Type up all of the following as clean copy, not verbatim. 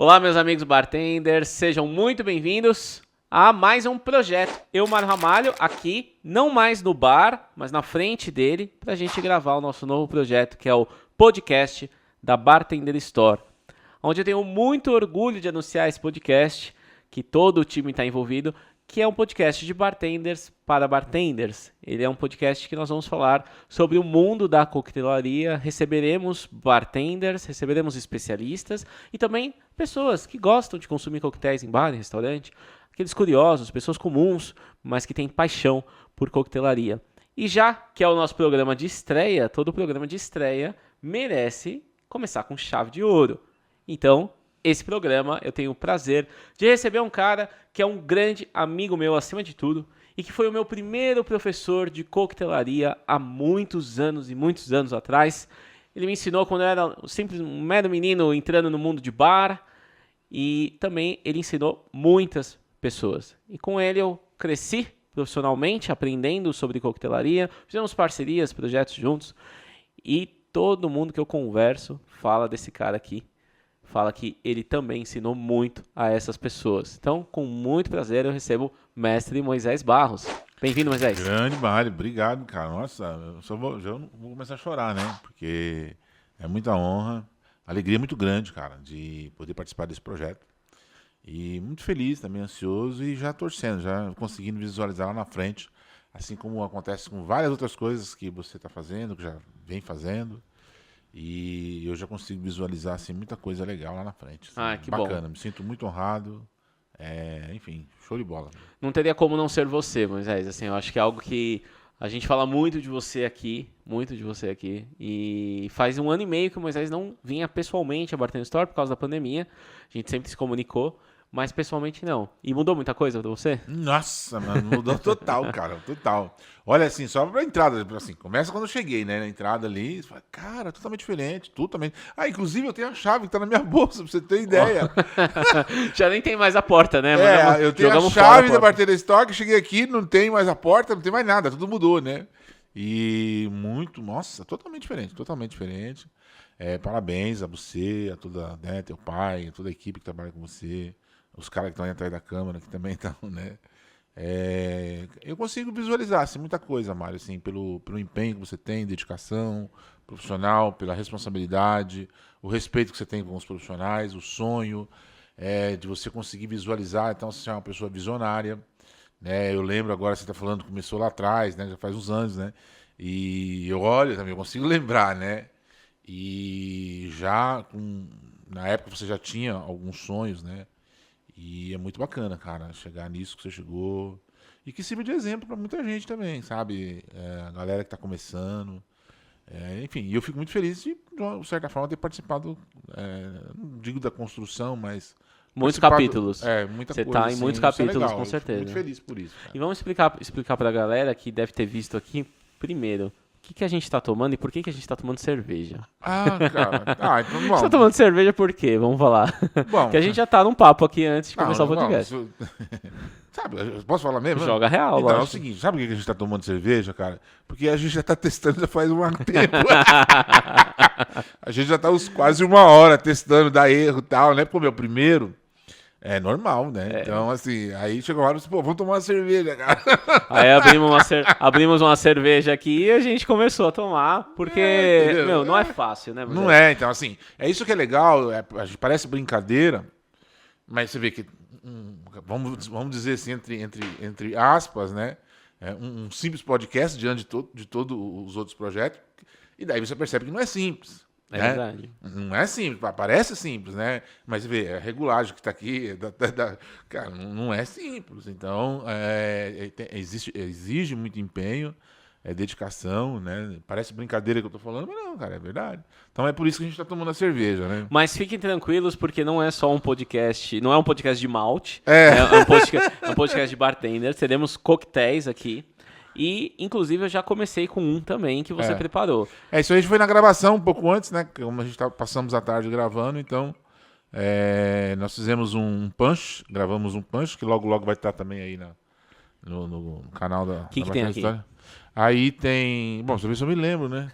Olá, meus amigos bartenders, sejam muito bem-vindos a mais um projeto. Eu, Mário Ramalho, aqui, não mais no bar, mas na frente dele, para a gente gravar o nosso novo projeto, que é o podcast da Bartender Store, onde eu tenho muito orgulho de anunciar esse podcast, que todo o time está envolvido, que é um podcast de bartenders para bartenders. Ele é um podcast que nós vamos falar sobre o mundo da coquetelaria. Receberemos bartenders, receberemos especialistas e também pessoas que gostam de consumir coquetéis em bar e restaurante, aqueles curiosos, pessoas comuns, mas que têm paixão por coquetelaria. E já que é o nosso programa de estreia, todo programa de estreia merece começar com chave de ouro. Então, esse programa eu tenho o prazer de receber um cara que é um grande amigo meu acima de tudo e que foi o meu primeiro professor de coquetelaria há muitos anos e muitos anos atrás. Ele me ensinou quando eu era um mero menino entrando no mundo de bar e também ele ensinou muitas pessoas. E com ele eu cresci profissionalmente aprendendo sobre coquetelaria, fizemos parcerias, projetos juntos e todo mundo que eu converso fala desse cara aqui. Fala que ele também ensinou muito a essas pessoas. Então, com muito prazer, eu recebo o mestre Moisés Barros. Bem-vindo, Moisés. Grande Mário, obrigado, cara. Nossa, já vou começar a chorar, né? Porque é muita honra, alegria muito grande, cara, de poder participar desse projeto. E muito feliz, também ansioso e já torcendo, já conseguindo visualizar lá na frente, assim como acontece com várias outras coisas que você está fazendo, que já vem fazendo. E eu já consigo visualizar assim, muita coisa legal lá na frente. Assim, Que bacana, bom. me sinto muito honrado. Enfim, show de bola. Não teria como não ser você, Moisés. Assim, eu acho que é algo que a gente fala muito de você aqui. E faz 1 ano e meio que o Moisés não vinha pessoalmente a Bartender Store por causa da pandemia. A gente sempre se comunicou, mas pessoalmente não. E mudou muita coisa pra você? Nossa, mano, mudou total, cara, total. Olha, assim, só pra entrada, assim, começa quando eu cheguei, né, na entrada ali, você fala, cara, totalmente diferente, totalmente. Inclusive eu tenho a chave que tá na minha bolsa, pra você ter ideia. Já nem tem mais a porta, né? Eu tenho a chave da Bartender Store, cheguei aqui, não tem mais a porta, não tem mais nada, tudo mudou, né? E nossa, totalmente diferente, totalmente diferente. Parabéns a você, a toda, né, teu pai, a toda a equipe que trabalha com você. Os caras que estão aí atrás da câmera, que também estão, né? Eu consigo visualizar assim, muita coisa, Mário, assim, pelo empenho que você tem, dedicação profissional, pela responsabilidade, o respeito que você tem com os profissionais, o sonho de você conseguir visualizar. Então, você é uma pessoa visionária, né? Eu lembro agora, você está falando, começou lá atrás, né? Já faz uns anos, né? E eu olho também, eu consigo lembrar, né? E já, na época, você já tinha alguns sonhos, né? E é muito bacana, cara, chegar nisso que você chegou. E que sirva de exemplo para muita gente também, sabe? A galera que tá começando. Enfim, e eu fico muito feliz de certa forma, ter participado, não digo da construção, mas... Muitos capítulos. Muita Você coisa, tá em assim, muitos isso é capítulos, legal. com Eu fico certeza. muito feliz por isso, cara. E vamos explicar pra galera que deve ter visto aqui, primeiro, o que a gente tá tomando e por que a gente tá tomando cerveja. Cara. Então, bom. Você tá tomando cerveja por quê? Vamos falar. Bom, Porque a gente já tá num papo aqui antes de começar o podcast. Sabe, eu posso falar mesmo? Joga real, então, lógico. É o seguinte, sabe por que a gente tá tomando cerveja, cara? Porque a gente já tá testando já faz um tempo. A gente já tá quase 1 hora testando, dá erro e tal, né? Pô, meu primeiro... É normal, né? Então, assim, aí chegou a hora e disse, pô, vamos tomar uma cerveja, cara. Aí abrimos uma cerveja aqui e a gente começou a tomar, porque, não é fácil, né? Não é, então, assim, é isso que é legal, a gente parece brincadeira, mas você vê que, vamos dizer assim, entre aspas, né? Um simples podcast diante de todos os outros projetos, e daí você percebe que não é simples. É verdade. Não é simples, parece simples, né? Mas vê, a regulagem que está aqui, cara, não é simples. Então, exige muito empenho, dedicação, né? Parece brincadeira que eu tô falando, mas não, cara, é verdade. Então é por isso que a gente está tomando a cerveja, né? Mas fiquem tranquilos, porque não é só um podcast, não é um podcast de malte, É um podcast de bartender. Teremos coquetéis aqui. E, inclusive, eu já comecei com um também que você preparou. Isso aí foi na gravação, um pouco antes, né? Como a gente passamos a tarde gravando, então nós fizemos um punch, gravamos um punch, que logo vai estar também aí no canal da que tem aqui? História. Aí tem... Bom, deixa eu ver se eu me lembro, né?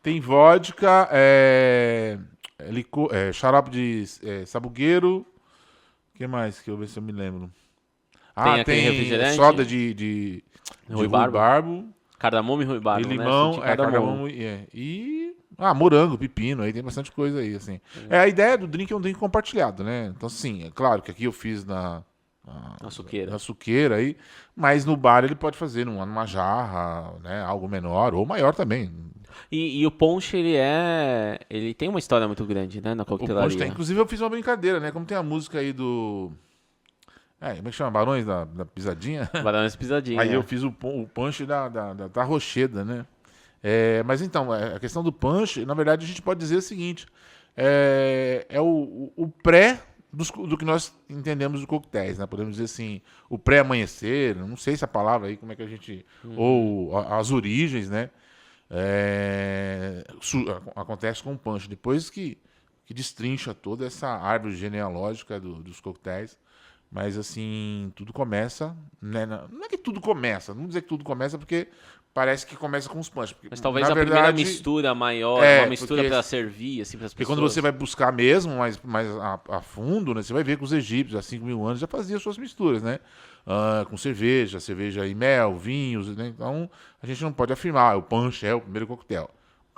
Tem vodka, xarope de sabugueiro. O que mais? Que eu ver se eu me lembro. Tem aquele refrigerante? Soda de ruibarbo. Cardamomo e ruibarbo, e limão, né? cardamomo. Morango, pepino, aí tem bastante coisa aí, assim. A ideia do drink é um drink compartilhado, né? Então, sim, é claro que aqui eu fiz na suqueira aí, mas no bar ele pode fazer numa jarra, né? Algo menor ou maior também. E o ponche, ele tem uma história muito grande, né, na coquetelaria. O ponche tem. Inclusive eu fiz uma brincadeira, né? Como tem a música aí do... como é que chama? Barões da Pisadinha? Barões da Pisadinha. Aí eu fiz o punch da Rocheda, né? Mas então, a questão do punch, na verdade, a gente pode dizer o seguinte: é o pré do que nós entendemos de coquetéis, né? Podemos dizer assim, o pré-amanhecer, não sei se a palavra aí, como é que a gente... Ou as origens, né? Acontece com o punch. Depois que destrincha toda essa árvore genealógica dos coquetéis. Mas, assim, tudo começa... Né? Não é que tudo começa, não vou dizer que tudo começa, porque parece que começa com os punch. Mas talvez a primeira mistura maior, uma mistura para servir, assim, para as pessoas. Porque quando você vai buscar mesmo, mais a fundo, né, você vai ver que os egípcios, há 5 mil anos, já faziam suas misturas, né? Com cerveja e mel, vinhos, né? Então, a gente não pode afirmar, o punch é o primeiro coquetel.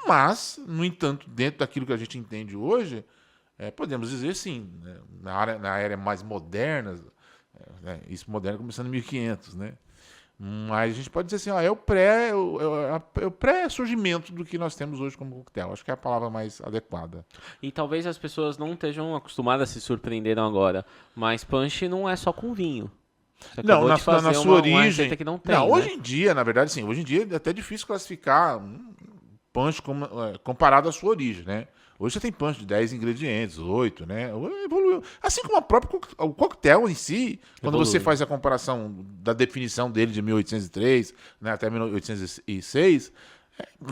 Mas, no entanto, dentro daquilo que a gente entende hoje... podemos dizer sim, né? Na era mais moderna, isso moderno começando em 1500, né? Mas a gente pode dizer assim, é o pré-surgimento do que nós temos hoje como coquetel. Acho que é a palavra mais adequada. E talvez as pessoas não estejam acostumadas a se surpreenderam agora, mas punch não é só com vinho. Não, na sua origem... Que não tem, né? Hoje em dia, na verdade, sim. Hoje em dia é até difícil classificar punch comparado à sua origem, né? Hoje você tem punch de 10 ingredientes, 8, né? Evoluiu. Assim como o coquetel em si, quando você faz a comparação da definição dele de 1803, né, até 1806,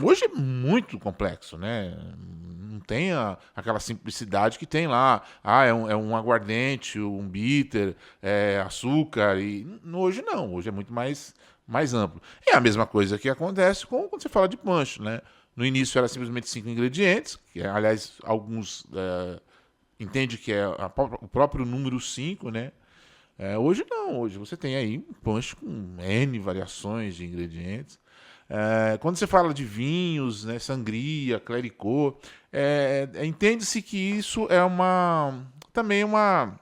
hoje é muito complexo, né? Não tem aquela simplicidade que tem lá. É um aguardente, um bitter, açúcar. Hoje não, hoje é muito mais amplo. É a mesma coisa que acontece quando você fala de punch, né? No início era simplesmente 5 ingredientes, que aliás alguns entendem que é o próprio número 5, né? Hoje não, hoje você tem aí um punch com N variações de ingredientes. Quando você fala de vinhos, né, sangria, clericô, entende-se que isso é também uma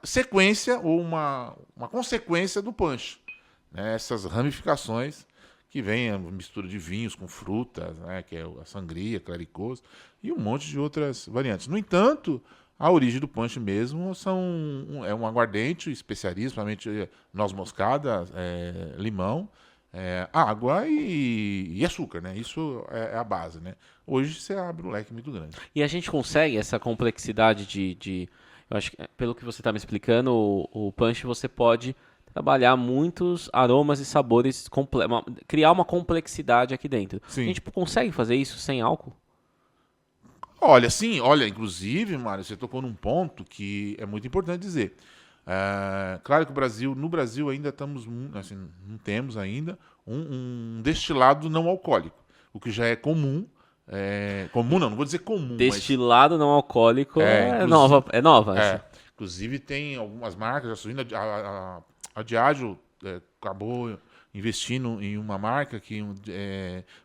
sequência ou uma consequência do punch, né? Essas ramificações que vem a mistura de vinhos com frutas, né, que é a sangria, clericôs, e um monte de outras variantes. No entanto, a origem do punch mesmo é um aguardente, especiaria, principalmente noz moscada, limão, água e açúcar, né? Isso é a base, né? Hoje você abre um leque muito grande. E a gente consegue essa complexidade eu acho que, pelo que você está me explicando, o punch você pode trabalhar muitos aromas e sabores, criar uma complexidade aqui dentro. Sim. A gente consegue fazer isso sem álcool? Olha, inclusive, Mário, você tocou num ponto que é muito importante dizer. Claro que no Brasil ainda estamos, assim, não temos ainda um destilado não alcoólico, o que já é comum. Comum não vou dizer comum. Destilado não alcoólico é nova. Inclusive tem algumas marcas já surgindo. A Diageo acabou investindo em uma marca que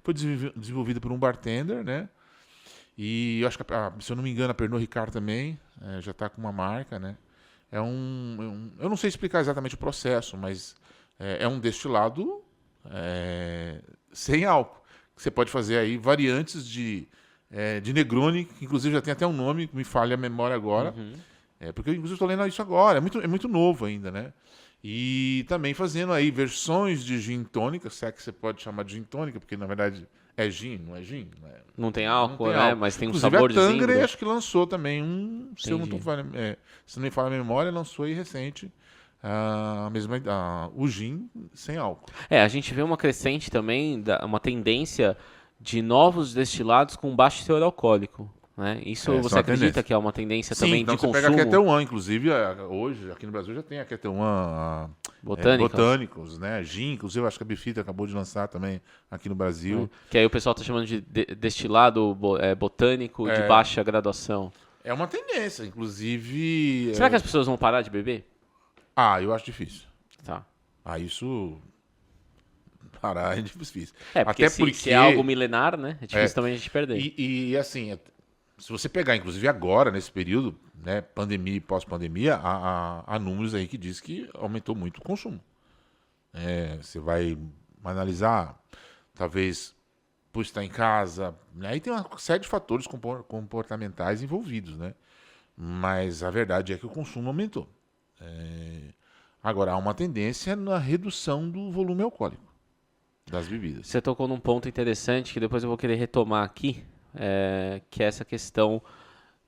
foi desenvolvida por um bartender, né? E eu acho que, se eu não me engano, a Pernod Ricard também já está com uma marca, né? Eu não sei explicar exatamente o processo, mas é um destilado sem álcool. Você pode fazer aí variantes de Negroni, que inclusive já tem até um nome, que me falha a memória agora. Uhum. Porque eu, inclusive, estou lendo isso agora. É muito novo ainda, né? E também fazendo aí versões de gin tônica, se é que você pode chamar de gin tônica, porque na verdade é gin, não é gin. Não tem álcool, né? Mas tem um inclusive, sabor de a Tangerine acho que lançou também se eu não se não me falha a memória, lançou aí recente o gin sem álcool. A gente vê uma crescente também, uma tendência de novos destilados com baixo teor alcoólico. Né? Isso você acredita que é uma tendência também de consumo? Você pega a Ketel One, inclusive, hoje, aqui no Brasil já tem a Ketel One, botânicos, né? Gin, inclusive eu acho que a Bifita acabou de lançar também aqui no Brasil. Que aí o pessoal tá chamando de destilado botânico de baixa graduação. É uma tendência, inclusive... Será que as pessoas vão parar de beber? Eu acho difícil. Tá. Isso... Parar é difícil. Porque Até se é algo milenar, né? É difícil também a gente perder. E assim, se você pegar, inclusive agora, nesse período, né, pandemia e pós-pandemia, há números aí que diz que aumentou muito o consumo. Você vai analisar, talvez por estar em casa, né, aí tem uma série de fatores comportamentais envolvidos, né? Mas a verdade é que o consumo aumentou. Agora, há uma tendência na redução do volume alcoólico das bebidas. Você tocou num ponto interessante que depois eu vou querer retomar aqui, que é essa questão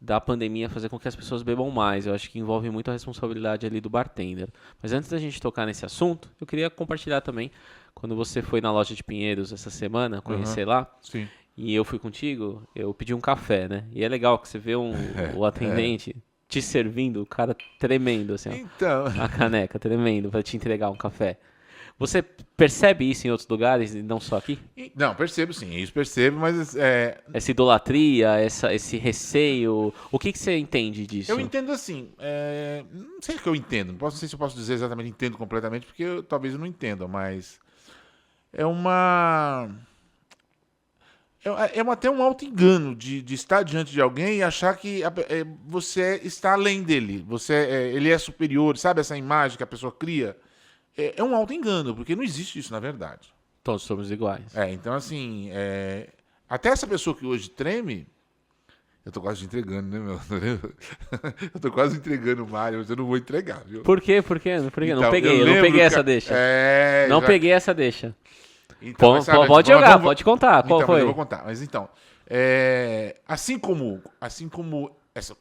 da pandemia fazer com que as pessoas bebam mais. Eu acho que envolve muito a responsabilidade ali do bartender. Mas antes da gente tocar nesse assunto, eu queria compartilhar também, quando você foi na loja de Pinheiros essa semana, conhecer lá, Sim. E eu fui contigo, eu pedi um café, né? E é legal que você vê o atendente te servindo, o cara tremendo, assim, então... a caneca tremendo para te entregar um café. Você percebe isso em outros lugares e não só aqui? Não, percebo sim, isso percebo, mas... Essa idolatria, esse receio, o que você entende disso? Eu entendo assim, não sei o que eu entendo, não sei se eu posso dizer exatamente entendo completamente, porque talvez eu não entenda, mas é até um auto-engano de estar diante de alguém e achar que você está além dele, ele é superior, sabe essa imagem que a pessoa cria? É um auto-engano, porque não existe isso na verdade. Todos somos iguais. Então assim, até essa pessoa que hoje treme, eu tô quase entregando, né, meu? Eu tô quase entregando o Mário, mas eu não vou entregar, viu? Por quê? Então, não peguei essa deixa. Peguei essa deixa. Então, pode jogar, pode contar. Qual foi? Eu vou contar. Mas então, assim como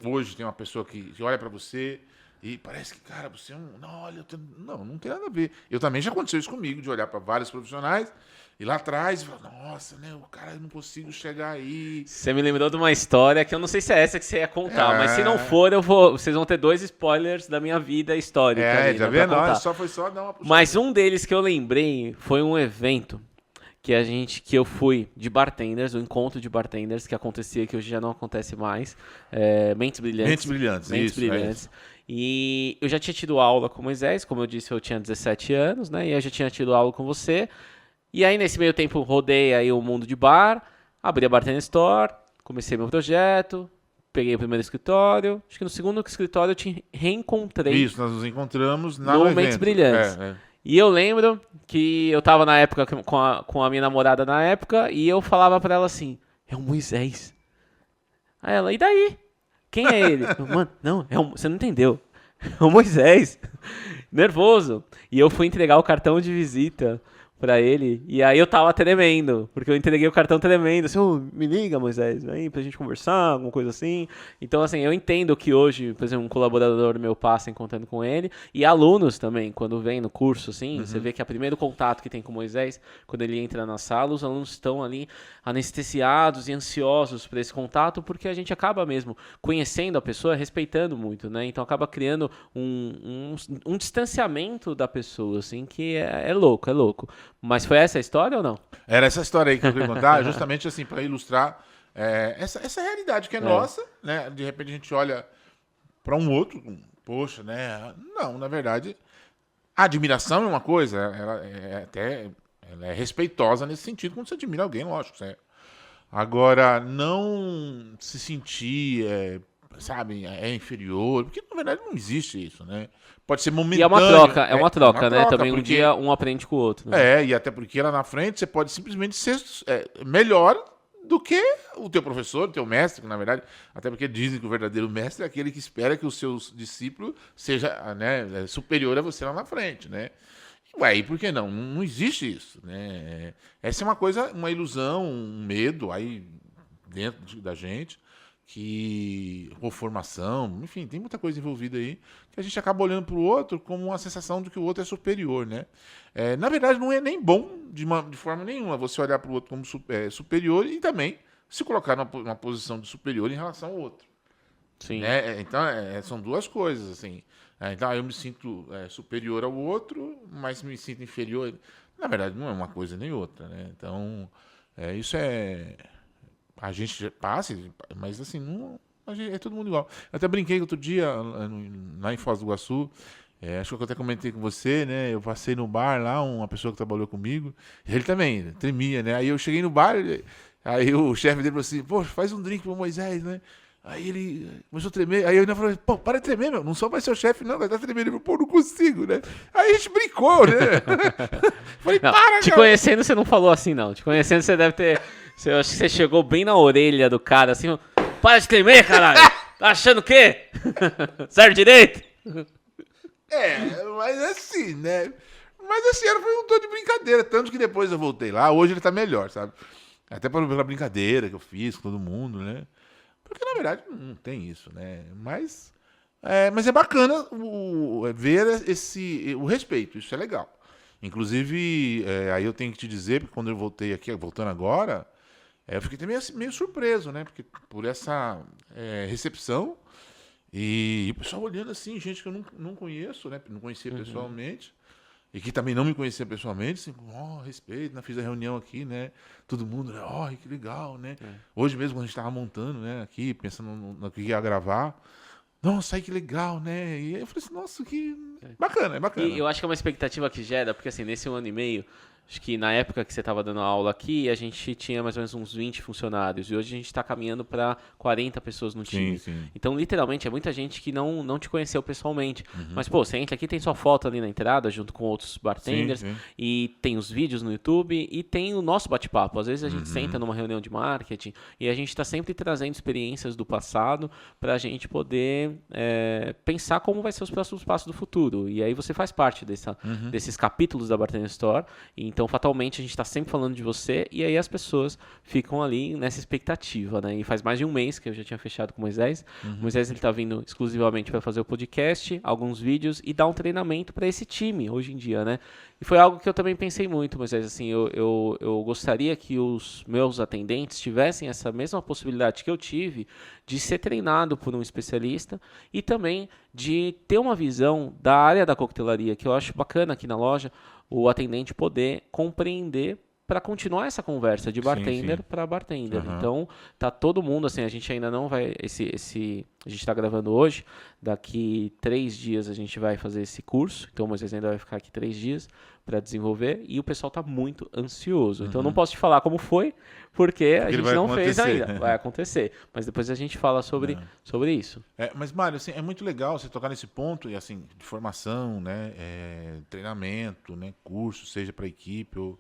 hoje tem uma pessoa que olha pra você e parece que, cara, você é não tem nada a ver. Eu também já aconteceu isso comigo, de olhar pra vários profissionais e lá atrás, e falar, nossa, né, o cara, eu não consigo chegar aí. Você me lembrou de uma história que eu não sei se é essa que você ia contar, mas se não for, vocês vão ter 2 spoilers da minha vida histórica. Já vê? Não, foi só dar uma puxada. Mas um deles que eu lembrei foi um evento que eu fui de bartenders, um encontro de bartenders que acontecia, que hoje já não acontece mais, Mentes Brilhantes. Mentes Brilhantes. E eu já tinha tido aula com o Moisés, como eu disse, eu tinha 17 anos, né? E eu já tinha tido aula com você. E aí, nesse meio tempo, rodei aí o mundo de bar, abri a Bartender Store, comecei meu projeto, peguei o primeiro escritório. Acho que no segundo escritório eu te reencontrei. Isso, nós nos encontramos no Mentes Brilhantes. E eu lembro que eu tava na época com a minha namorada na época e eu falava pra ela assim, é o Moisés. Aí ela, e daí? Quem é ele? Mano, não, você não entendeu. É o Moisés. Nervoso. E eu fui entregar o cartão de visita pra ele, e aí eu tava tremendo, porque eu entreguei o cartão tremendo, assim, me liga, Moisés, vem pra gente conversar, alguma coisa assim. Então, assim, eu entendo que hoje, por exemplo, um colaborador meu passa encontrando com ele, e alunos também, quando vem no curso, assim, você vê que é o primeiro contato que tem com o Moisés, quando ele entra na sala, os alunos estão ali anestesiados e ansiosos por esse contato, porque a gente acaba mesmo conhecendo a pessoa, respeitando muito, né? Então acaba criando um distanciamento da pessoa, assim, que é louco, é louco. Mas foi essa a história ou não? Era essa história aí que eu queria contar, justamente assim, para ilustrar essa realidade que é nossa, né? De repente a gente olha para um outro, poxa, né? Não, na verdade, a admiração é uma coisa, ela é respeitosa nesse sentido, quando você admira alguém, lógico, certo? Agora, não se sentir, sabe, inferior, porque na verdade não existe isso, né? Pode ser momentâneo. E é uma troca, né? Também um dia um aprende com o outro. Né? E até porque lá na frente você pode simplesmente ser melhor do que o teu professor, o teu mestre, que na verdade, até porque dizem que o verdadeiro mestre é aquele que espera que o seu discípulo seja, né, superior a você lá na frente, né? E por que não? Não existe isso, né? Essa é uma coisa, uma ilusão, um medo aí dentro da gente, ou formação, enfim, tem muita coisa envolvida aí, que a gente acaba olhando para o outro como uma sensação de que o outro é superior, né? Na verdade, não é nem bom de forma nenhuma você olhar para o outro como superior e também se colocar numa posição de superior em relação ao outro. Sim. Né? Então, são duas coisas, assim. Então, eu me sinto superior ao outro, mas me sinto inferior. Na verdade, não é uma coisa nem outra, né? Então, isso a gente passa, mas assim, não, é todo mundo igual. Eu até brinquei outro dia, lá em Foz do Iguaçu, acho que eu até comentei com você, né? Eu passei no bar lá, uma pessoa que trabalhou comigo, ele também tremia, né? Aí eu cheguei no bar, aí o chefe dele falou assim, pô, faz um drink pro Moisés, né? Aí ele começou a tremer, aí eu ainda falei, pô, para de tremer, meu, não só vai ser o chefe, não, vai estar tremendo, ele falou, pô, não consigo, né? Aí a gente brincou, né? Falei, Não, para, te cara. conhecendo, você não falou assim, não. Te conhecendo, você deve ter. Eu acho que você chegou bem na orelha do cara, assim. Para de tremer, caralho! Tá achando o quê? Serve direito? Mas assim, né? Mas assim, foi um tom de brincadeira, tanto que depois eu voltei lá, hoje ele tá melhor, sabe? Até pela brincadeira que eu fiz com todo mundo, né? Porque na verdade não tem isso, né? Mas é bacana ver o respeito, isso é legal. Inclusive, aí eu tenho que te dizer, porque quando eu voltei aqui, voltando agora, eu fiquei também meio surpreso, né? Porque por essa recepção e o pessoal olhando assim, gente que eu não conheço, né? Não conhecia pessoalmente. E que também não me conhecia pessoalmente, assim, respeito, né? Fiz a reunião aqui, né? Todo mundo, né? Que legal, né? Hoje mesmo, quando a gente estava montando, né? Aqui, pensando no que ia gravar. Nossa, aí que legal, né? E aí eu falei assim, nossa, que bacana, é bacana. E eu acho que é uma expectativa que gera, porque assim, nesse 1 ano e meio, acho que na época que você estava dando aula aqui, a gente tinha mais ou menos uns 20 funcionários. E hoje a gente está caminhando para 40 pessoas no time. Sim. Então, literalmente, é muita gente que não te conheceu pessoalmente. Mas, pô, você entra aqui, tem sua foto ali na entrada, junto com outros bartenders. Sim. E tem os vídeos no YouTube e tem o nosso bate-papo. Às vezes a gente senta numa reunião de marketing e a gente está sempre trazendo experiências do passado para a gente poder pensar como vai ser os próximos passos do futuro. E aí você faz parte desses capítulos da Bartender Store. Então, fatalmente, a gente está sempre falando de você e aí as pessoas ficam ali nessa expectativa, né? E faz mais de um mês que eu já tinha fechado com o Moisés. O Moisés está vindo exclusivamente para fazer o podcast, alguns vídeos e dar um treinamento para esse time hoje em dia, né? E foi algo que eu também pensei muito, Moisés. Assim, eu gostaria que os meus atendentes tivessem essa mesma possibilidade que eu tive de ser treinado por um especialista e também de ter uma visão da área da coquetelaria, que eu acho bacana aqui na loja, o atendente poder compreender para continuar essa conversa de bartender para bartender. Então, tá todo mundo, assim, a gente ainda não vai, a gente está gravando hoje, daqui 3 dias a gente vai fazer esse curso, então o Moisés ainda vai ficar aqui 3 dias para desenvolver, e o pessoal tá muito ansioso. Então, eu não posso te falar como foi, porque a gente não fez ainda. Vai acontecer, mas depois a gente fala sobre isso. Mas, Mário, assim, é muito legal você tocar nesse ponto, e assim, de formação, né, treinamento, né, curso, seja para equipe ou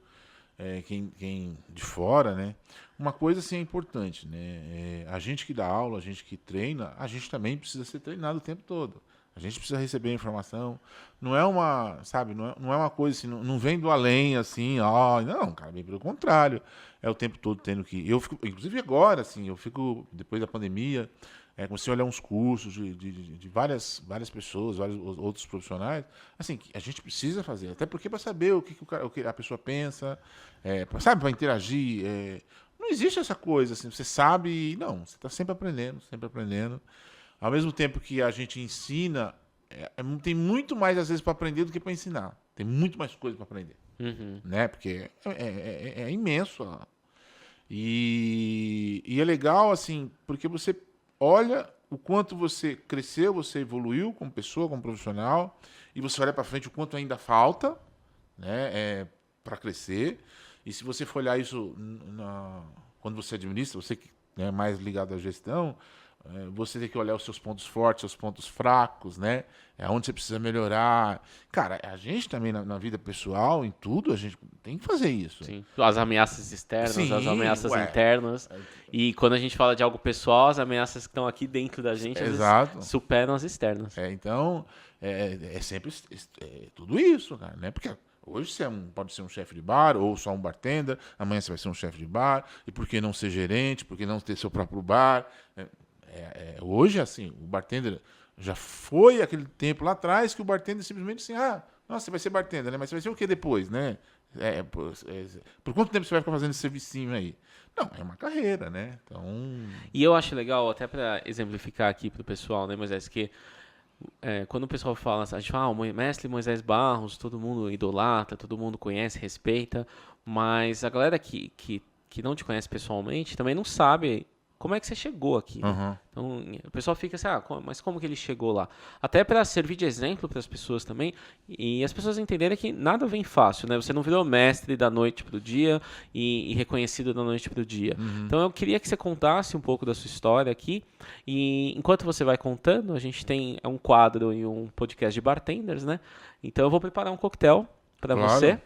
quem de fora, né? Uma coisa assim é importante, né? A gente que dá aula, a gente que treina, a gente também precisa ser treinado o tempo todo. A gente precisa receber informação. Não é uma, sabe? Não é uma coisa assim, não vem do além assim, não, cara, bem pelo contrário. É o tempo todo tendo que. Eu fico, inclusive agora, assim, eu fico depois da pandemia. Comecei a olhar uns cursos de várias pessoas, vários outros profissionais, assim, que a gente precisa fazer, até porque para saber o que a pessoa pensa, sabe, para interagir, não existe essa coisa, assim, você sabe, não, você está sempre aprendendo, ao mesmo tempo que a gente ensina, tem muito mais às vezes para aprender do que para ensinar, tem muito mais coisa para aprender, né, porque é imenso, e é legal, assim, porque você olha o quanto você cresceu, você evoluiu como pessoa, como profissional, e você olha para frente o quanto ainda falta, né, para crescer. E se você for olhar isso quando você administra, você que é mais ligado à gestão, você tem que olhar os seus pontos fortes, seus pontos fracos, né? Onde você precisa melhorar. Cara, a gente também na vida pessoal, em tudo, a gente tem que fazer isso. Sim. As ameaças externas, Sim, as ameaças internas. E quando a gente fala de algo pessoal, as ameaças que estão aqui dentro da gente, às vezes, superam as externas. Então, sempre tudo isso, cara, né? Porque hoje você pode ser um chefe de bar ou só um bartender, amanhã você vai ser um chefe de bar, e por que não ser gerente, por que não ter seu próprio bar? Hoje, assim, o bartender já foi aquele tempo lá atrás que o bartender simplesmente assim, Nossa, você vai ser bartender, né? Mas você vai ser o que depois, né? Por quanto tempo você vai ficar fazendo esse servicinho aí? Não, é uma carreira, né? Então... E eu acho legal, até para exemplificar aqui pro pessoal, né, Moisés, que quando o pessoal fala, a gente fala, o mestre Moisés Barros, todo mundo idolatra, todo mundo conhece, respeita, mas a galera que não te conhece pessoalmente também não sabe como é que você chegou aqui. Né? Uhum. Então, o pessoal fica assim, mas como que ele chegou lá? Até para servir de exemplo para as pessoas também, e as pessoas entenderem que nada vem fácil, né? Você não virou mestre da noite para o dia e reconhecido da noite para o dia. Uhum. Então, eu queria que você contasse um pouco da sua história aqui, e enquanto você vai contando, a gente tem um quadro e um podcast de bartenders, né? Então, eu vou preparar um coquetel para você,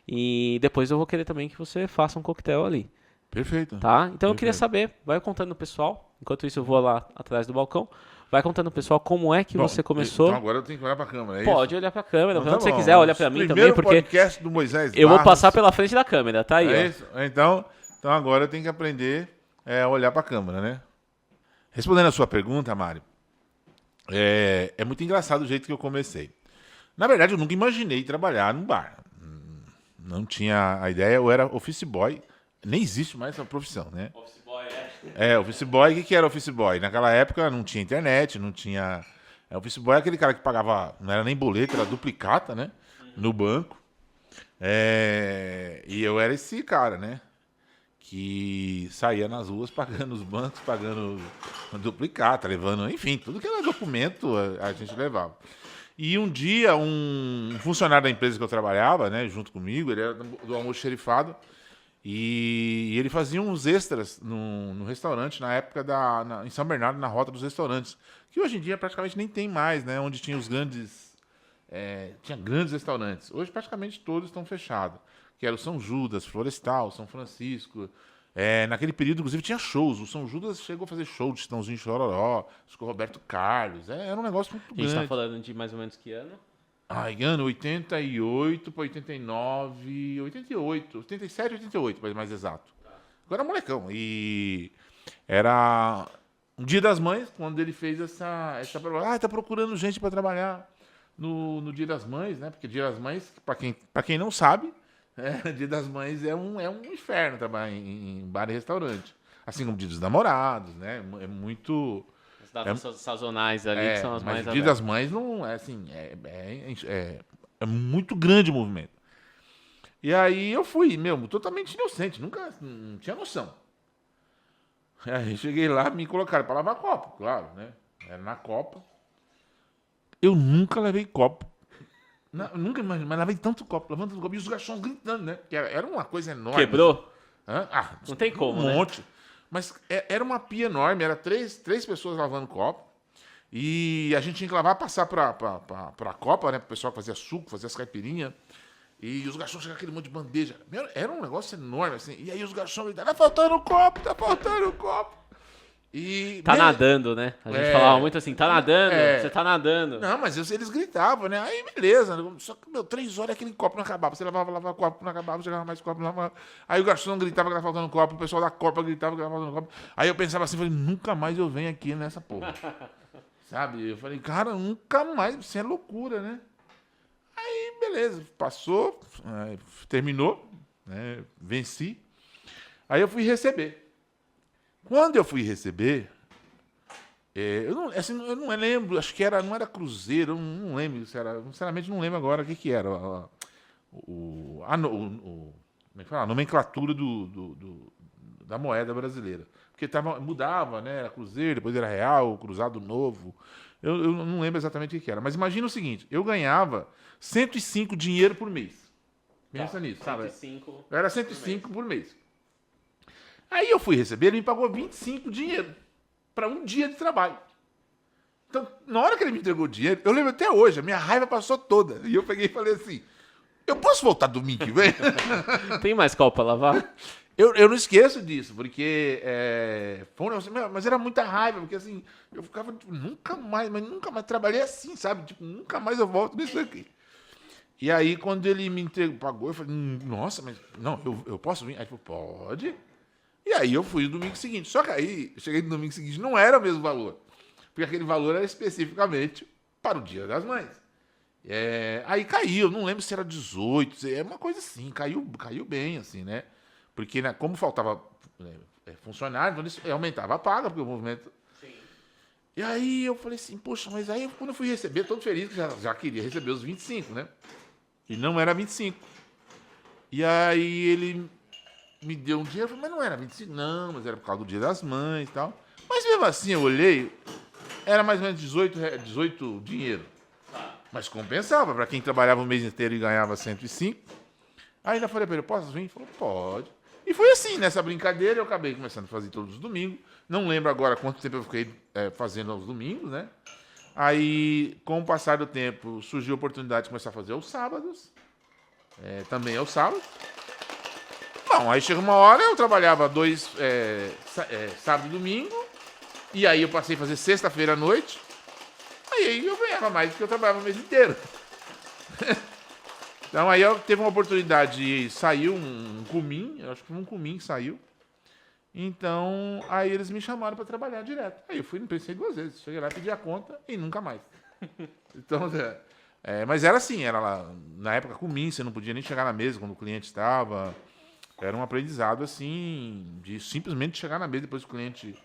e depois eu vou querer também que você faça um coquetel ali. Perfeito. Tá? Então eu queria saber, vai contando o pessoal, enquanto isso eu vou lá atrás do balcão, vai contando o pessoal como é que você começou. Então agora eu tenho que olhar pra câmera, é Pode isso? olhar pra câmera, Então, onde você quiser, olha pra mim também, porque podcast do Moisés eu vou Barros. passar pela frente da câmera, tá aí, É ó. isso? Então agora eu tenho que aprender a olhar pra câmera, né? Respondendo a sua pergunta, Mário, é muito engraçado o jeito que eu comecei. Na verdade, eu nunca imaginei trabalhar num bar. Não tinha a ideia, eu era office boy. Nem existe mais essa profissão, né? Office boy, office boy, o que era office boy? Naquela época não tinha internet, não tinha... office boy é aquele cara que pagava, não era nem boleto, era duplicata, né? No banco. E eu era esse cara, né? Que saía nas ruas pagando os bancos, pagando duplicata, levando, enfim, tudo que era documento a gente levava. E um dia, um funcionário da empresa que eu trabalhava, né, junto comigo, ele era do almoço xerifado, e ele fazia uns extras no restaurante, na época em São Bernardo, na rota dos restaurantes, que hoje em dia praticamente nem tem mais, né? Onde tinha os grandes... tinha grandes restaurantes. Hoje praticamente todos estão fechados. Que era o São Judas, Florestal, São Francisco. Naquele período, inclusive, tinha shows. O São Judas chegou a fazer show de Chitãozinho e Chororó, com o Roberto Carlos. Era um negócio muito grande. A gente tá falando de mais ou menos que ano? Ano 88 para 89, 88, 87, 88, para ser mais exato. Agora molecão. E era um Dia das Mães, quando ele fez essa tá procurando gente para trabalhar no Dia das Mães, né? Porque Dia das Mães, para quem não sabe, Dia das Mães é um inferno trabalhar em bar e restaurante. Assim como Dia dos Namorados, né? É muito... As datas sazonais ali, que são as mais abertas. Mas o Dia das Mães não é assim, é muito grande o movimento. E aí eu fui, totalmente inocente, nunca não tinha noção. Aí cheguei lá, me colocaram para lavar copo, claro, né? Era na Copa. Eu nunca levei copo. Nunca imaginei, mas lavei tanto copo, lavando tanto copo, e os garçons gritando, né? Porque era uma coisa enorme. Quebrou? Não tem como, né? Um monte. Mas era uma pia enorme, era três pessoas lavando copo. E a gente tinha que lavar, passar pra Copa, né? Pro pessoal que fazia suco, fazia as caipirinhas. E os garçons chegavam aquele monte de bandeja. Era um negócio enorme, assim. E aí os garçons gritavam, tá faltando copo. E, tá nadando, né? A gente falava muito assim, tá nadando, você tá nadando. Não, mas eles gritavam, né? Aí beleza. Só que, 3 horas aquele copo não acabava. Você lavava copo, não acabava, chegava mais copo, não acabava. Aí o garçom gritava que tava faltando copo, o pessoal da Copa gritava que tava faltando copo. Aí eu pensava assim, falei, nunca mais eu venho aqui nessa porra. Sabe? Eu falei, cara, nunca mais, isso é loucura, né? Aí, beleza, passou, terminou, né? Venci. Aí eu fui receber. Quando eu fui receber, eu não lembro, acho que não era Cruzeiro, eu não lembro se era, sinceramente não lembro agora o que era. Como é que fala? A nomenclatura da moeda brasileira. Porque mudava, né? Era Cruzeiro, depois era Real, Cruzado Novo. Eu não lembro exatamente o que era. Mas imagina o seguinte, eu ganhava 105 dinheiro por mês. Pensa nisso, sabe? 105 era 105 por mês. Aí eu fui receber, ele me pagou 25 dinheiro para um dia de trabalho. Então, na hora que ele me entregou o dinheiro, eu lembro até hoje, a minha raiva passou toda. E eu peguei e falei assim, eu posso voltar domingo que vem? Tem mais copo para lavar? Eu não esqueço disso, porque foi um negócio, mas era muita raiva, porque assim, eu ficava, tipo, nunca mais trabalhei assim, sabe? Tipo, nunca mais eu volto nisso aqui. E aí, quando ele me entregou, pagou, eu falei, nossa, mas não, eu posso vir? Aí ele falou, pode. E aí eu fui no domingo seguinte. Só que aí, eu cheguei no domingo seguinte, não era o mesmo valor. Porque aquele valor era especificamente para o Dia das Mães. Aí caiu, não lembro se era 18, é uma coisa assim, caiu bem, assim, né? Porque, né, como faltava funcionário, então eles aumentava a paga, porque o movimento... Sim. E aí eu falei assim, poxa, mas aí quando eu fui receber, todo feliz, que já queria receber os 25, né? E não era 25. E aí ele me deu um dinheiro, eu falei, mas não era 25, não, mas era por causa do Dia das Mães e tal. Mas mesmo assim eu olhei, era mais ou menos 18 dinheiro. Mas compensava, para quem trabalhava o mês inteiro e ganhava 105. Aí ainda falei para ele, posso vir? Ele falou, pode. E foi assim, nessa brincadeira eu acabei começando a fazer todos os domingos. Não lembro agora quanto tempo eu fiquei fazendo aos domingos, né? Aí, com o passar do tempo, surgiu a oportunidade de começar a fazer aos sábados. Também aos sábados. Bom, aí chega uma hora, eu trabalhava sábado e domingo. E aí eu passei a fazer sexta-feira à noite. Aí eu ganhava mais do que eu trabalhava o mês inteiro. Então aí eu teve uma oportunidade, saiu um cumim, eu acho que foi um cumim que saiu. Então, aí eles me chamaram para trabalhar direto. Aí eu fui, não pensei 2 vezes. Cheguei lá, pedi a conta e nunca mais. Então, mas era assim, era lá, na época cumim, você não podia nem chegar na mesa quando o cliente estava. Era um aprendizado assim, de simplesmente chegar na mesa depois que o cliente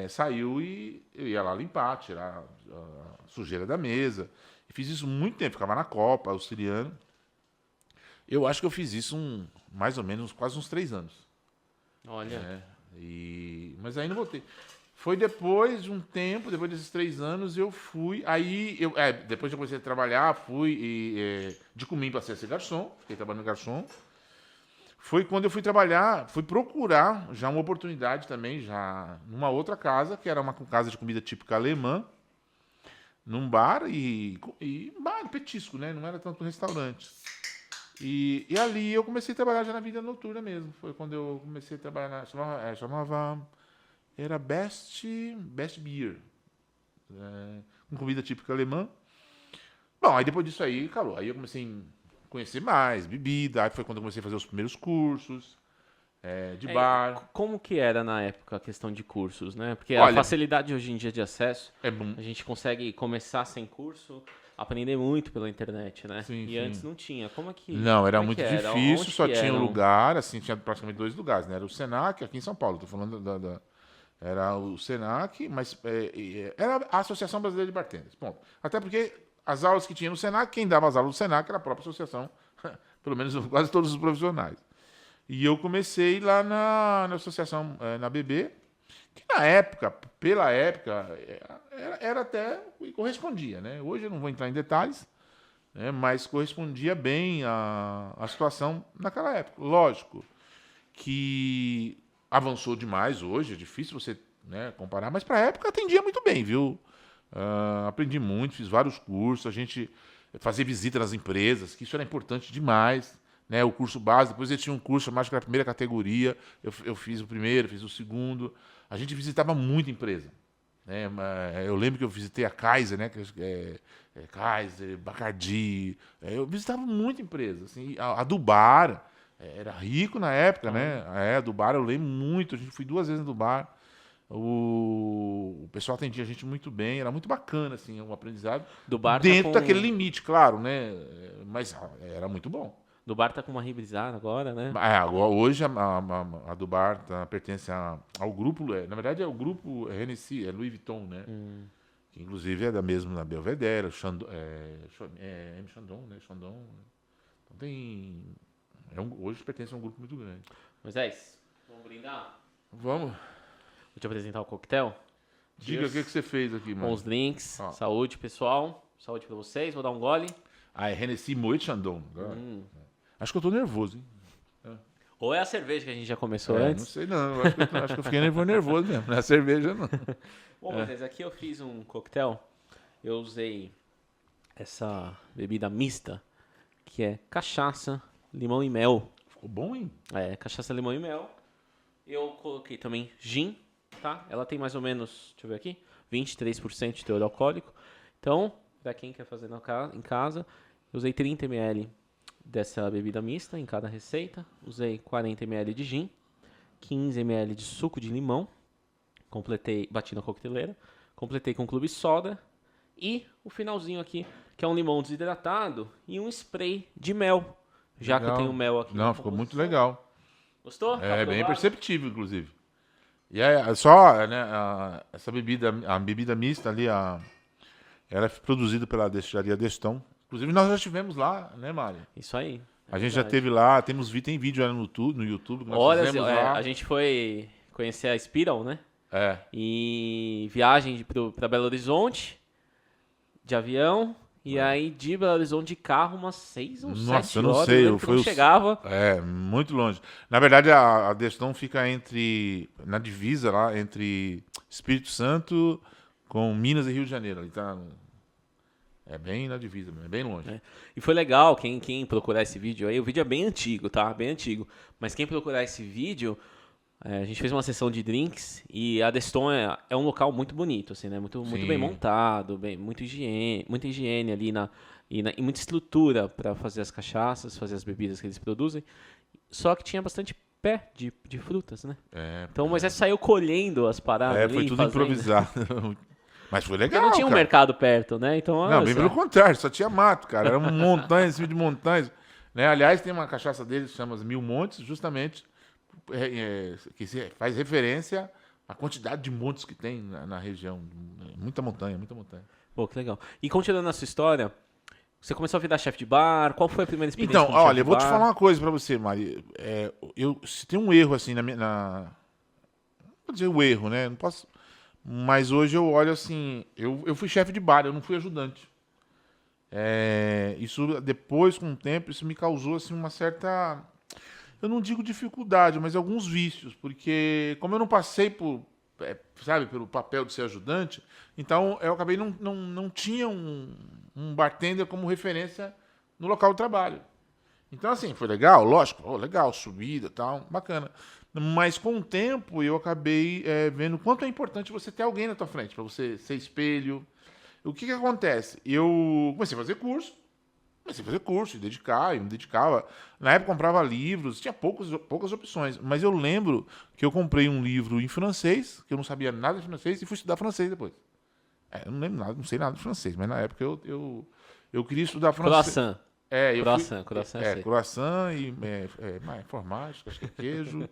saiu e eu ia lá limpar, tirar a sujeira da mesa. E fiz isso muito tempo, ficava na copa, auxiliando. Eu acho que eu fiz isso mais ou menos quase uns 3 anos. Olha. Mas aí não voltei. Foi depois de um tempo, depois desses 3 anos, eu fui. Aí, depois que eu comecei a trabalhar, fui de cumim passei a ser garçom, fiquei trabalhando garçom. Foi quando eu fui trabalhar, fui procurar já uma oportunidade também, já numa outra casa, que era uma casa de comida típica alemã, num bar e bar, petisco, né? Não era tanto um restaurante. E ali eu comecei a trabalhar já na vida noturna mesmo. Foi quando eu comecei a trabalhar era Best Beer, com comida típica alemã. Bom, aí depois disso aí, calou. Aí eu comecei a conhecer mais, bebida. Aí foi quando eu comecei a fazer os primeiros cursos de bar. Como que era na época a questão de cursos, né? Porque Olha, a facilidade hoje em dia de acesso, é bom. a gente consegue começar sem curso, aprender muito pela internet, né? Sim, e sim. antes não tinha. Não, era como muito que era? difícil, Onde só que tinha um eram? lugar, assim, tinha praticamente 2 lugares, né? Era o Senac, aqui em São Paulo, tô falando era o Senac, mas era a Associação Brasileira de Bartenders, ponto. Até porque as aulas que tinha no Senac, quem dava as aulas do Senac era a própria associação, pelo menos quase todos os profissionais. E eu comecei lá na associação, na BB, que na época, pela época, era até, correspondia, né? Hoje eu não vou entrar em detalhes, mas correspondia bem à situação naquela época. Lógico que avançou demais hoje, é difícil você comparar, mas para a época atendia muito bem, viu? Aprendi muito, fiz vários cursos, a gente fazia visita nas empresas, que isso era importante demais, né? O curso básico, depois ele tinha um curso chamado que era a primeira categoria, eu fiz o primeiro, fiz o segundo, a gente visitava muita empresa. Eu lembro que eu visitei a Kaiser, né? Kaiser, Bacardi. Eu visitava muita empresa. Assim, a do bar era rico na época, né? A do bar eu lembro muito. A gente foi 2 vezes no bar. O pessoal atendia a gente muito bem. Era muito bacana, assim, um aprendizado. Do bar dentro daquele limite, claro, né? Mas era muito bom. Do bar tá com uma hibridizada agora, né? Hoje a do bar pertence ao grupo, na verdade é o grupo Hennessy, Louis Vuitton, né? Que inclusive é da mesma na Belvedere, M. Chandon, né? Chandon. Então tem. Hoje pertence a um grupo muito grande. Moisés, vamos brindar? Vamos. Vou te apresentar o coquetel. Diga o que você fez aqui, mano. Com os drinks. Saúde, pessoal. Saúde pra vocês. Vou dar um gole. É Hennessy Moet Chandon. Acho que eu tô nervoso, hein? Ou é a cerveja que a gente já começou antes? Não sei não. Acho que eu fiquei nervoso mesmo. Não é a cerveja, não. Bom, mas aqui eu fiz um coquetel. Eu usei essa bebida mista, que é cachaça, limão e mel. Ficou bom, hein? Cachaça, limão e mel. Eu coloquei também gin, tá? Ela tem mais ou menos, deixa eu ver aqui, 23% de teor alcoólico. Então, pra quem quer fazer em casa, eu usei 30 ml dessa bebida mista em cada receita. Usei 40 ml de gin, 15 ml de suco de limão, bati na coqueteleira, completei com clube soda e o finalzinho aqui que é um limão desidratado e um spray de mel. Já Legal. que eu tenho mel aqui. Não, ficou muito legal. Gostou? É bem perceptível, inclusive. E é só, né, essa bebida, a bebida mista ali, ela é produzida pela destilaria Destão. Inclusive, nós já estivemos lá, né, Mário? Isso aí. A gente já esteve lá, tem vídeo no YouTube que nós Olha, fizemos lá. a gente foi conhecer a Spiral, né? É. E viagem para Belo Horizonte de avião. E aí de Belo Horizonte de carro umas 6 ou 7 horas. Nossa, eu não sei. Eu não chegava. É, muito longe. Na verdade, a Destão fica na divisa lá, entre Espírito Santo com Minas e Rio de Janeiro. Ali tá, é bem na divisa, é bem longe. É. E foi legal, quem procurar esse vídeo aí, o vídeo é bem antigo, tá? Bem antigo. Mas quem procurar esse vídeo, a gente fez uma sessão de drinks e a Deston é um local muito bonito, assim, né? Muito bem montado, muita higiene ali e muita estrutura para fazer as cachaças, fazer as bebidas que eles produzem. Só que tinha bastante pé de frutas, né? Então o Moisés saiu colhendo as paradas ali. Foi tudo improvisado. Mas foi legal, porque não tinha um mercado perto, né? Então, não, bem pelo contrário, só tinha mato, cara. Era montanhas, em cima de montanhas. Né? Aliás, tem uma cachaça deles que chama Mil Montes, justamente, que faz referência à quantidade de montes que tem na região. Muita montanha, muita montanha. Pô, que legal. E continuando a sua história, você começou a virar chefe de bar, qual foi a primeira experiência Então, olha, eu vou te falar uma coisa pra você, Mari. Se tem um erro, assim, não vou dizer o erro, né? Não posso... Mas hoje eu olho assim, eu fui chefe de bar, eu não fui ajudante. Isso depois, com o tempo, isso me causou assim uma certa, eu não digo dificuldade, mas alguns vícios, porque como eu não passei pelo papel de ser ajudante, então eu acabei não tinha um bartender como referência no local de trabalho. Então assim, foi legal, lógico, legal, subida, tal, bacana. Mas com o tempo eu acabei vendo o quanto é importante você ter alguém na tua frente, para você ser espelho. O que acontece? Eu comecei a fazer curso, e me dedicava. Na época eu comprava livros, tinha poucas opções, mas eu lembro que eu comprei um livro em francês, que eu não sabia nada de francês, e fui estudar francês depois. Eu não lembro nada, não sei nada de francês, mas na época eu queria estudar francês. Croissant. Croissant e informática, acho que é queijo.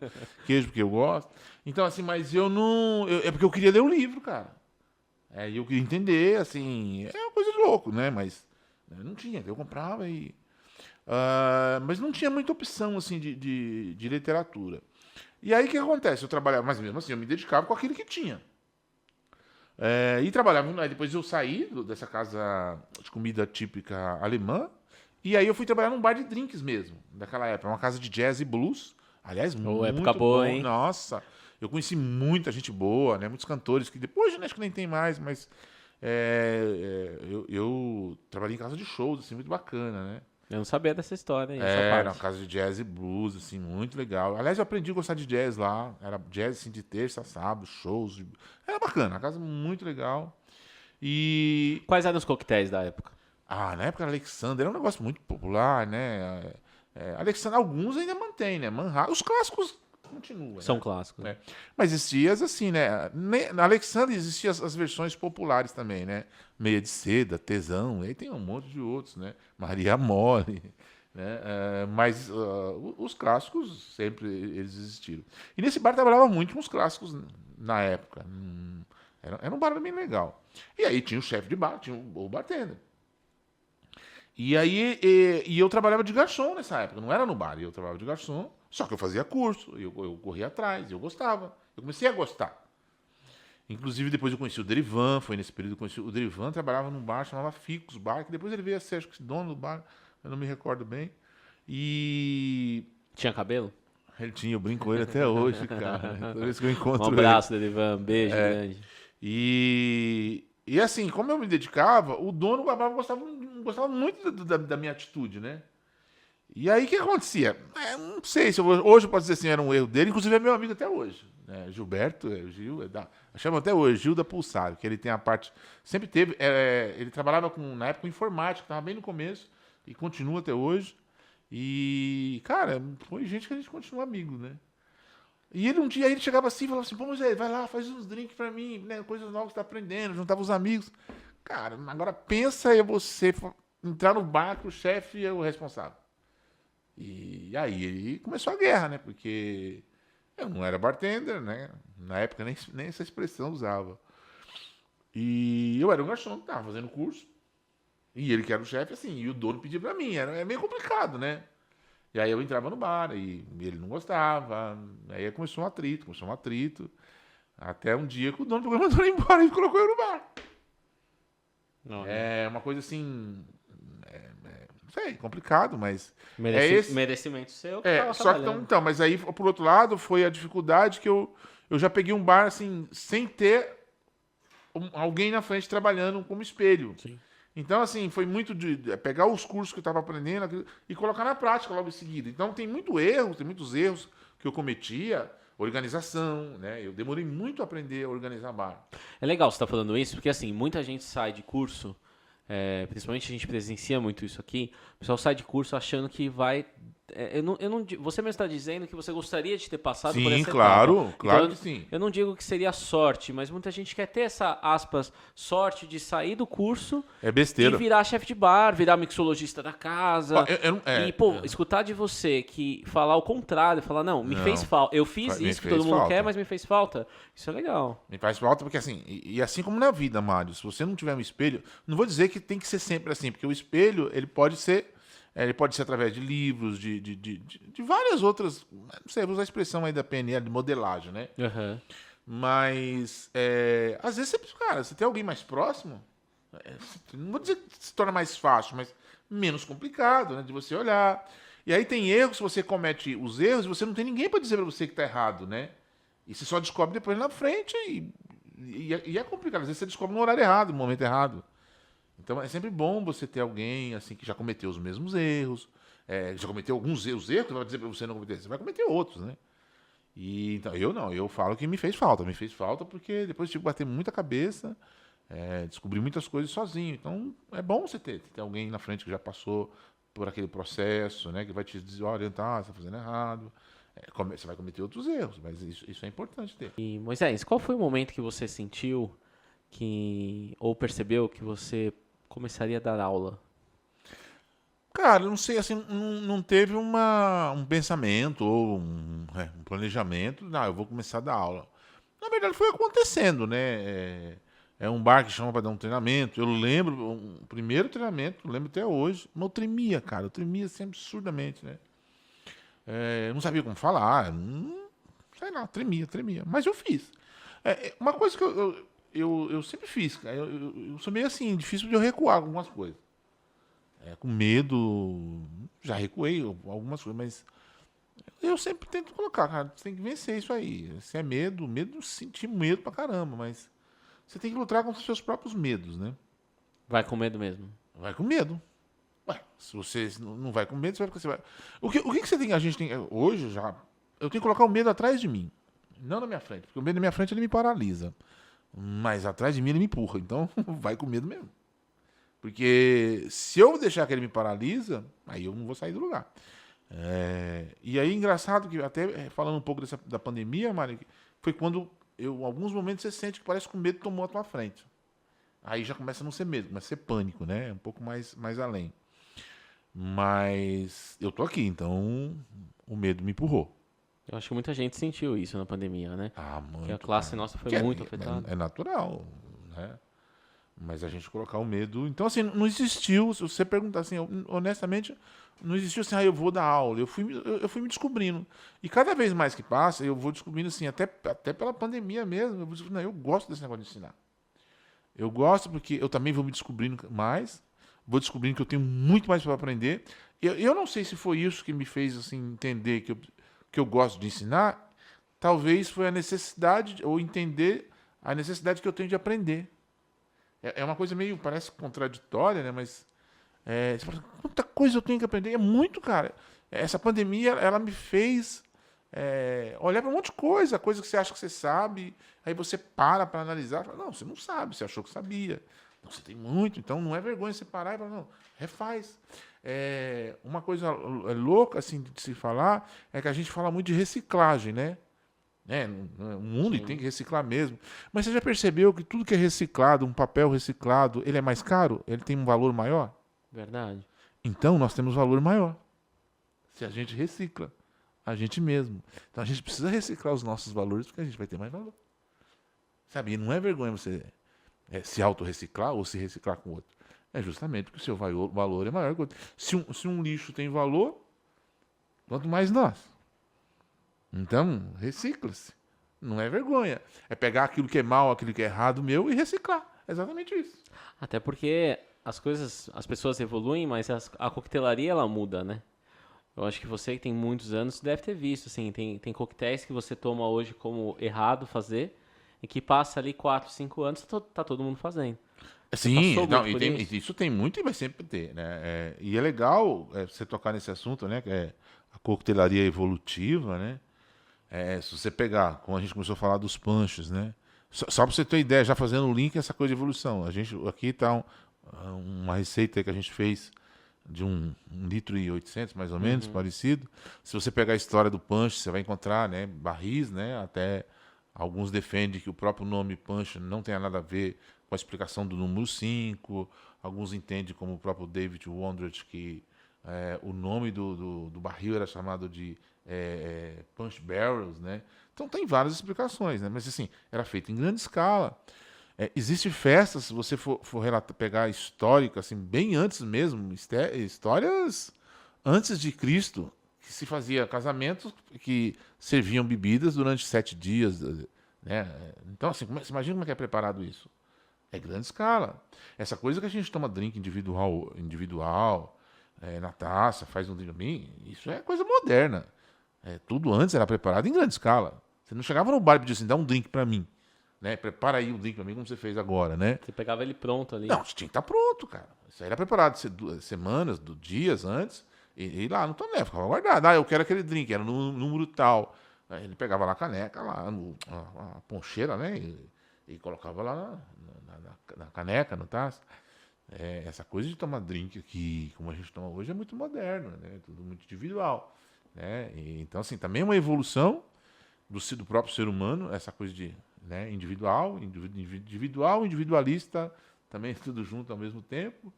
Queijo porque eu gosto. Então, assim, mas eu não... é porque eu queria ler o livro, cara. E eu queria entender, assim... É uma coisa de louco, né? Mas não tinha. Eu comprava e... mas não tinha muita opção, assim, de literatura. E aí, o que acontece? Eu trabalhava, mas mesmo assim, eu me dedicava com aquilo que tinha. E trabalhava... Aí depois eu saí dessa casa de comida típica alemã. E aí eu fui trabalhar num bar de drinks mesmo, daquela época. Uma casa de jazz e blues. Aliás, muito época boa, hein? Nossa, eu conheci muita gente boa, né? Muitos cantores que depois, né, acho que nem tem mais, mas eu trabalhei em casa de shows, assim, muito bacana, né? Eu não sabia dessa história, hein? Era uma casa de jazz e blues, assim, muito legal. Aliás, eu aprendi a gostar de jazz lá. Era jazz, assim, de terça, sábado, shows. Era bacana, uma casa muito legal. E... Quais eram os coquetéis da época? Na época Alexander era um negócio muito popular, né? Alexander, alguns ainda mantém, né? Manhattan, os clássicos continuam. São né? clássicos. É. Mas existia assim, né? Na Alexander existiam as versões populares também, né? Meia de Seda, Tesão, aí tem um monte de outros, né? Maria Mole, né? Mas os clássicos sempre eles existiram. E nesse bar trabalhava muito com os clássicos na época. Era um bar bem legal. E aí tinha o chefe de bar, tinha o bartender. E aí eu trabalhava de garçom nessa época, não era no bar, eu trabalhava de garçom, só que eu fazia curso, eu corria atrás, eu gostava, eu comecei a gostar. Inclusive depois eu conheci o Derivan, foi nesse período que eu conheci o Derivan, trabalhava num bar, chamava Ficus Bar, que depois ele veio a ser, acho que dono do bar, eu não me recordo bem. E... Tinha cabelo? Ele tinha, eu brinco com ele até hoje, cara, toda vez que eu encontro ele. Um abraço, Derivan, beijo grande. E assim, como eu me dedicava, o dono gostava muito da minha atitude, né? E aí o que acontecia? Não sei se hoje eu posso dizer assim, era um erro dele, inclusive é meu amigo até hoje. Né? Gilberto, Gil, chama até hoje, Gil da Pulsar, que ele tem a parte. Sempre teve. Ele trabalhava na época com informática, estava bem no começo, e continua até hoje. E, cara, foi gente que a gente continua amigo, né? E ele um dia ele chegava assim e falava assim, pô, Moisés, vai lá, faz uns drinks pra mim, né? Coisas novas que você tá aprendendo, juntava os amigos. cara, agora pensa em você entrar no bar que o chefe é o responsável. E aí começou a guerra, né? Porque eu não era bartender, né? Na época nem essa expressão usava. E eu era um garçom, tava fazendo curso. E ele que era o chefe, assim, e o dono pedia pra mim. É meio complicado, né? E aí eu entrava no bar e ele não gostava. Aí começou um atrito. Até um dia que o dono do programa mandou ele embora e colocou eu no bar. Não, É uma coisa assim. Não sei, complicado, mas. É esse. Merecimento seu que tava Só que trabalhando. então, mas aí, por outro lado, foi a dificuldade que eu já peguei um bar assim, sem ter alguém na frente trabalhando como espelho. Sim. Então, assim, foi muito de pegar os cursos que eu estava aprendendo e colocar na prática logo em seguida. Então, tem muitos erros que eu cometia, organização, né? Eu demorei muito a aprender a organizar bar. É legal você estar falando isso, porque assim, muita gente sai de curso, principalmente a gente presencia muito isso aqui, o pessoal sai de curso achando que vai... você mesmo está dizendo que você gostaria de ter passado por essa claro, etapa. claro Então, que sim. Eu não digo que seria sorte, mas muita gente quer ter essa, aspas, sorte de sair do curso É besteira. e virar chefe de bar, virar mixologista da casa. Escutar de você que falar o contrário, falar, não, me fez falta. Eu fiz isso que todo mundo quer, mas me fez falta. Isso é legal. Me faz falta porque assim, e assim como na vida, Mário, se você não tiver um espelho, não vou dizer que tem que ser sempre assim, porque o espelho, ele pode ser através de livros, de várias outras, não sei, vou usar a expressão aí da PNL, de modelagem, né? Uhum. Mas, às vezes, você tem alguém mais próximo, não vou dizer que se torna mais fácil, mas menos complicado, né, de você olhar. E aí tem erros, se você comete os erros, você não tem ninguém para dizer para você que está errado, né? E você só descobre depois na frente e é complicado. Às vezes você descobre no horário errado, no momento errado. Então é sempre bom você ter alguém assim que já cometeu os mesmos erros, já cometeu alguns erros que vai dizer para você não cometer, você vai cometer outros, né? E então eu falo que me fez falta porque depois tive que bater muita cabeça, descobri muitas coisas sozinho. Então é bom você ter alguém na frente que já passou por aquele processo, né? Que vai te orientar, você está fazendo errado. Você vai cometer outros erros, mas isso é importante ter. E, Moisés, qual foi o momento que você sentiu ou percebeu que você começaria a dar aula? Cara, eu não sei, assim, não teve um pensamento ou um planejamento. Não, eu vou começar a dar aula. Na verdade, foi acontecendo, né? É um bar que chama para dar um treinamento. Eu lembro, o primeiro treinamento, lembro até hoje, mas eu tremia, cara. Eu tremia assim absurdamente, né? Eu não sabia como falar, sei lá, tremia. Mas eu fiz. Uma coisa que eu sempre fiz, cara, eu sou meio assim, difícil de eu recuar algumas coisas. Com medo, já recuei algumas coisas, mas eu sempre tento colocar, cara, você tem que vencer isso aí. Se é medo, sentir medo pra caramba, mas você tem que lutar com os seus próprios medos, né? Vai com medo mesmo. Vai com medo. Se você não vai com medo, você vai. O que você tem? A gente tem. Hoje já. Eu tenho que colocar o medo atrás de mim. Não na minha frente. Porque o medo na minha frente ele me paralisa. Mas atrás de mim ele me empurra. Então vai com medo mesmo. Porque se eu deixar que ele me paralisa, aí eu não vou sair do lugar. E aí, engraçado que até falando um pouco da pandemia, Mário, foi quando alguns momentos você sente que parece que o medo tomou a tua frente. Aí já começa a não ser medo, começa a ser pânico, né? Um pouco mais além. Mas eu tô aqui, então o medo me empurrou. Eu acho que muita gente sentiu isso na pandemia, né? Muito. Porque a classe nossa foi muito afetada. É natural, né? Mas a gente colocar o medo... Então, assim, não existiu, se você perguntar assim, honestamente, não existiu assim, eu vou dar aula. Eu fui me descobrindo. E cada vez mais que passa, eu vou descobrindo assim, até pela pandemia mesmo, eu vou descobrindo, eu gosto desse negócio de ensinar. Eu gosto porque eu também vou me descobrindo mais, vou descobrindo que eu tenho muito mais para aprender. Eu não sei se foi isso que me fez assim, entender que eu gosto de ensinar. Talvez foi a necessidade, ou entender a necessidade que eu tenho de aprender. É uma coisa meio, parece contraditória, né? Mas você fala, quanta coisa eu tenho que aprender. É muito, cara. Essa pandemia, ela me fez olhar para um monte de coisa que você acha que você sabe, aí você para analisar, fala, não, você não sabe, você achou que sabia. Não, você tem muito, então não é vergonha você parar e falar, não, refaz. Uma coisa louca, assim, de se falar, é que a gente fala muito de reciclagem, né? Né? O mundo tem que reciclar mesmo. Mas você já percebeu que tudo que é reciclado, um papel reciclado, ele é mais caro? Ele tem um valor maior? Verdade. Então nós temos valor maior. Se a gente recicla a gente mesmo. Então a gente precisa reciclar os nossos valores porque a gente vai ter mais valor. Sabe? E não é vergonha você se autorreciclar ou se reciclar com o outro. É justamente porque o seu valor é maior que o outro. Se um lixo tem valor, quanto mais nós. Então, recicla-se. Não é vergonha. É pegar aquilo que é mal, aquilo que é errado meu e reciclar. É exatamente isso. Até porque as pessoas evoluem, mas a coquetelaria ela muda, né? Eu acho que você que tem muitos anos deve ter visto, assim, tem coquetéis que você toma hoje como errado fazer e que passa ali 4, 5 anos, tá todo mundo fazendo. Sim, não, isso tem muito e vai sempre ter, né? E é legal você tocar nesse assunto, né? Que é a coquetelaria evolutiva, né? Se você pegar, como a gente começou a falar dos punches, né? Só para você ter ideia, já fazendo o link essa coisa de evolução. A gente aqui está uma receita que a gente fez de 1,8 litro mais ou menos, parecido. Se você pegar a história do punch, você vai encontrar, né, barris, né? Até alguns defendem que o próprio nome punch não tenha nada a ver com a explicação do número 5. Alguns entendem, como o próprio David Wondrich, que o nome do barril era chamado de punch barrels, né? Então tem várias explicações, né? Mas assim, era feito em grande escala. Existe festas, se você for pegar histórico, assim, bem antes mesmo, histórias antes de Cristo, que se fazia casamentos que serviam bebidas durante 7 dias, né? Então, assim, você imagina como é que é preparado isso? É grande escala. Essa coisa que a gente toma drink individual na taça, faz um drink, isso é coisa moderna. Tudo antes era preparado em grande escala. Você não chegava no bar e pedia assim, dá um drink pra mim. Né? Prepara aí o drink pra mim, como você fez agora, né? Você pegava ele pronto ali. Não, tinha que estar pronto, cara. Isso aí era preparado semanas, dias antes, e lá no tonel, ficava guardado. Eu quero aquele drink, era no número tal. Aí ele pegava lá a caneca, a poncheira, né? E colocava lá na caneca, no taça. Essa coisa de tomar drink aqui, como a gente toma hoje, é muito moderno, né? Tudo muito individual. Né? Então, assim, também é uma evolução do próprio ser humano, essa coisa de individual, individualista, também tudo junto ao mesmo tempo.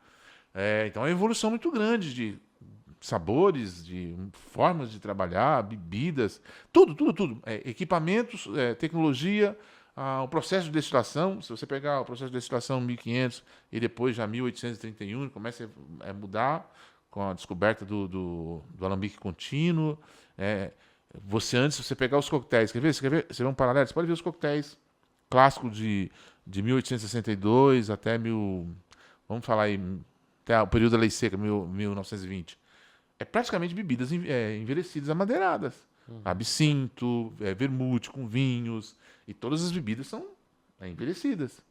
Então é uma evolução muito grande de sabores, de formas de trabalhar, bebidas, tudo. Equipamentos, tecnologia, o processo de destilação. Se você pegar o processo de destilação 1500 e depois já 1831, começa a mudar com a descoberta do alambique contínuo. Se você pegar os coquetéis, quer ver? Você vê um paralelo? Você pode ver os coquetéis clássicos de 1862 até vamos falar aí, até o período da Lei Seca, 1920. Praticamente bebidas envelhecidas, amadeiradas. Absinto, vermute com vinhos, e todas as bebidas são envelhecidas.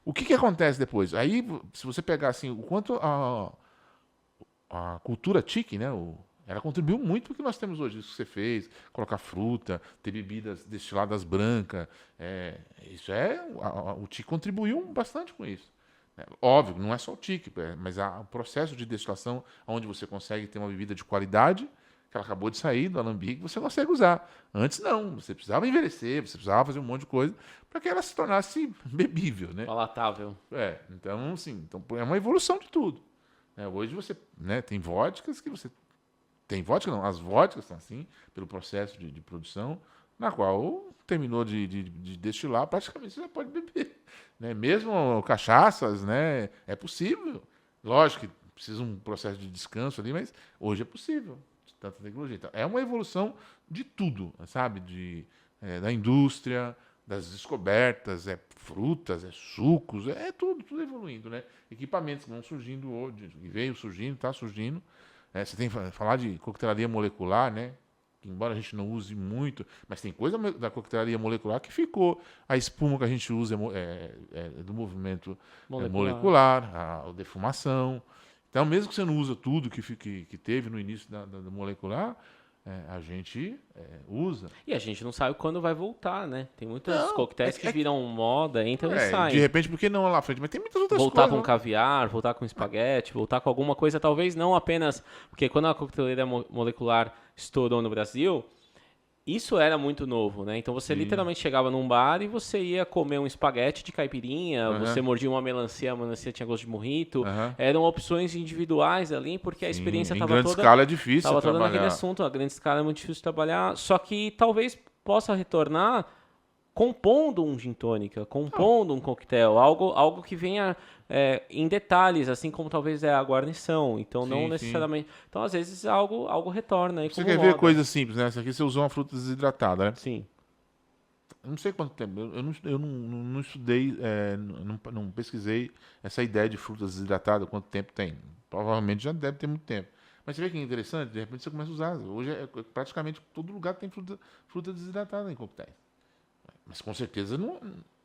O que acontece depois? Aí, se você pegar assim, o quanto a cultura tique, né, ela contribuiu muito para o que nós temos hoje. Isso que você fez, colocar fruta, ter bebidas destiladas brancas. O tique contribuiu bastante com isso. Óbvio, não é só o tique, mas o processo de destilação, onde você consegue ter uma bebida de qualidade, que ela acabou de sair do alambique, você consegue usar. Antes não, você precisava envelhecer, você precisava fazer um monte de coisa para que ela se tornasse bebível. Né? Palatável. Então, assim, é uma evolução de tudo. Hoje você tem vodkas que você... Tem vodka não, as vodkas são assim, pelo processo de produção, na qual terminou de destilar, praticamente você já pode beber. Né? Mesmo cachaças, né? É possível. Lógico que precisa um processo de descanso ali, mas hoje é possível, de tanta tecnologia. Então, é uma evolução de tudo, sabe? Da indústria, das descobertas, frutas, sucos, tudo evoluindo. Né? Equipamentos que vão surgindo hoje, veio surgindo, está surgindo. Você tem que falar de coquetelaria molecular, né? Que, embora a gente não use muito, mas tem coisa da coquetelaria molecular que ficou. A espuma que a gente usa é do movimento molecular, a defumação. Então, mesmo que você não usa tudo que teve no início da molecular, a gente usa. E a gente não sabe quando vai voltar, né? Tem muitos coquetéis que viram moda, entram e saem. De repente, por que não lá na frente? Mas tem muitas outras voltar coisas. Voltar com caviar, voltar com espaguete, voltar com alguma coisa, talvez não apenas... Porque quando a coquetelaria molecular estourou no Brasil, isso era muito novo, né? Então você literalmente chegava num bar e você ia comer um espaguete de caipirinha, você mordia uma melancia, a melancia tinha gosto de mojito. Eram opções individuais ali, porque a experiência em estava grande escala é difícil toda trabalhar. naquele assunto. A grande escala é muito difícil de trabalhar, só que talvez possa retornar compondo um gin tônica, compondo um coquetel, algo que venha em detalhes, assim como talvez é a guarnição. Então, não necessariamente... Então, às vezes, algo retorna. Aí, você como quer ver moda. coisa simples, né? Essa aqui você usou uma fruta desidratada, né? Sim. Eu não sei quanto tempo, eu não estudei, não pesquisei essa ideia de frutas desidratadas, quanto tempo tem. Provavelmente já deve ter muito tempo. Mas você vê que é interessante, de repente você começa a usar. Hoje praticamente todo lugar tem fruta desidratada em coquetéis. Mas com certeza não,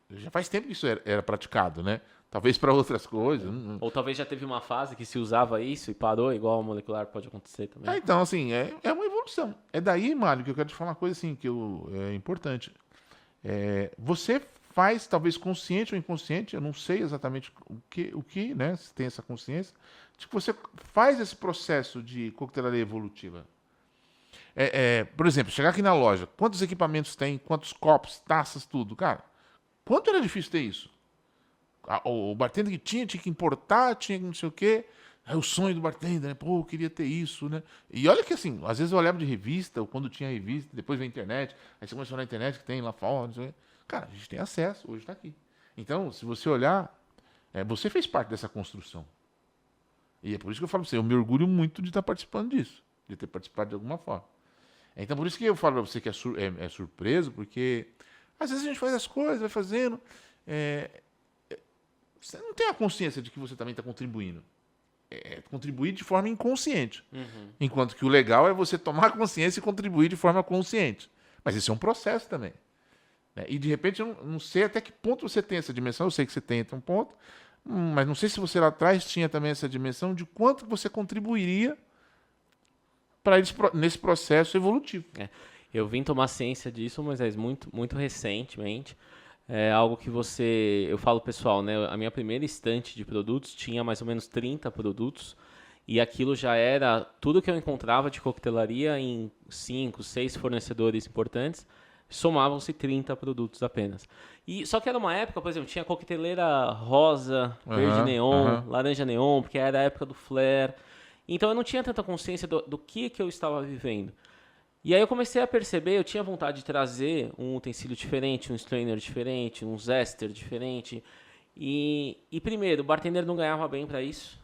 já faz tempo que isso era praticado, né? Talvez para outras coisas. Ou talvez já teve uma fase que se usava isso e parou, igual a molecular pode acontecer também. Então, assim, é uma evolução. É daí, Mário, que eu quero te falar uma coisa assim, que é importante. Você faz, talvez consciente ou inconsciente, eu não sei exatamente o que, né? Se tem essa consciência, de que você faz esse processo de coquetelaria evolutiva. Por exemplo, chegar aqui na loja, quantos equipamentos tem, quantos copos, taças, tudo. Cara, quanto era difícil ter isso? O bartender que tinha que importar, tinha que não sei o quê. É o sonho do bartender, né? Pô, eu queria ter isso, né? E olha que assim, às vezes eu olhava de revista, ou quando tinha revista, depois veio a internet, aí você começou na internet que tem lá fora, não sei o quê. Cara, a gente tem acesso, hoje está aqui. Então, se você olhar, você fez parte dessa construção. E é por isso que eu falo pra você, eu me orgulho muito de estar participando disso, de ter participado de alguma forma. Então, por isso que eu falo para você que é surpreso, porque às vezes a gente faz as coisas, vai fazendo, você não tem a consciência de que você também está contribuindo. Contribuir de forma inconsciente. Enquanto que o legal é você tomar consciência e contribuir de forma consciente. Mas isso é um processo também. Né? E de repente, eu não sei até que ponto você tem essa dimensão, eu sei que você tem um ponto, mas não sei se você lá atrás tinha também essa dimensão de quanto você contribuiria para eles nesse processo evolutivo. Eu vim tomar ciência disso, mas muito, muito recentemente. É algo que eu falo pessoal, né? A minha primeira estante de produtos tinha mais ou menos 30 produtos e aquilo já era tudo que eu encontrava de coquetelaria em 5, 6 fornecedores importantes, somavam-se 30 produtos apenas. Só que era uma época, por exemplo, tinha coqueteleira rosa, verde neon, laranja neon, porque era a época do flare. Então eu não tinha tanta consciência do que eu estava vivendo. E aí eu comecei a perceber, eu tinha vontade de trazer um utensílio diferente, um strainer diferente, um zester diferente. E primeiro, o bartender não ganhava bem para isso.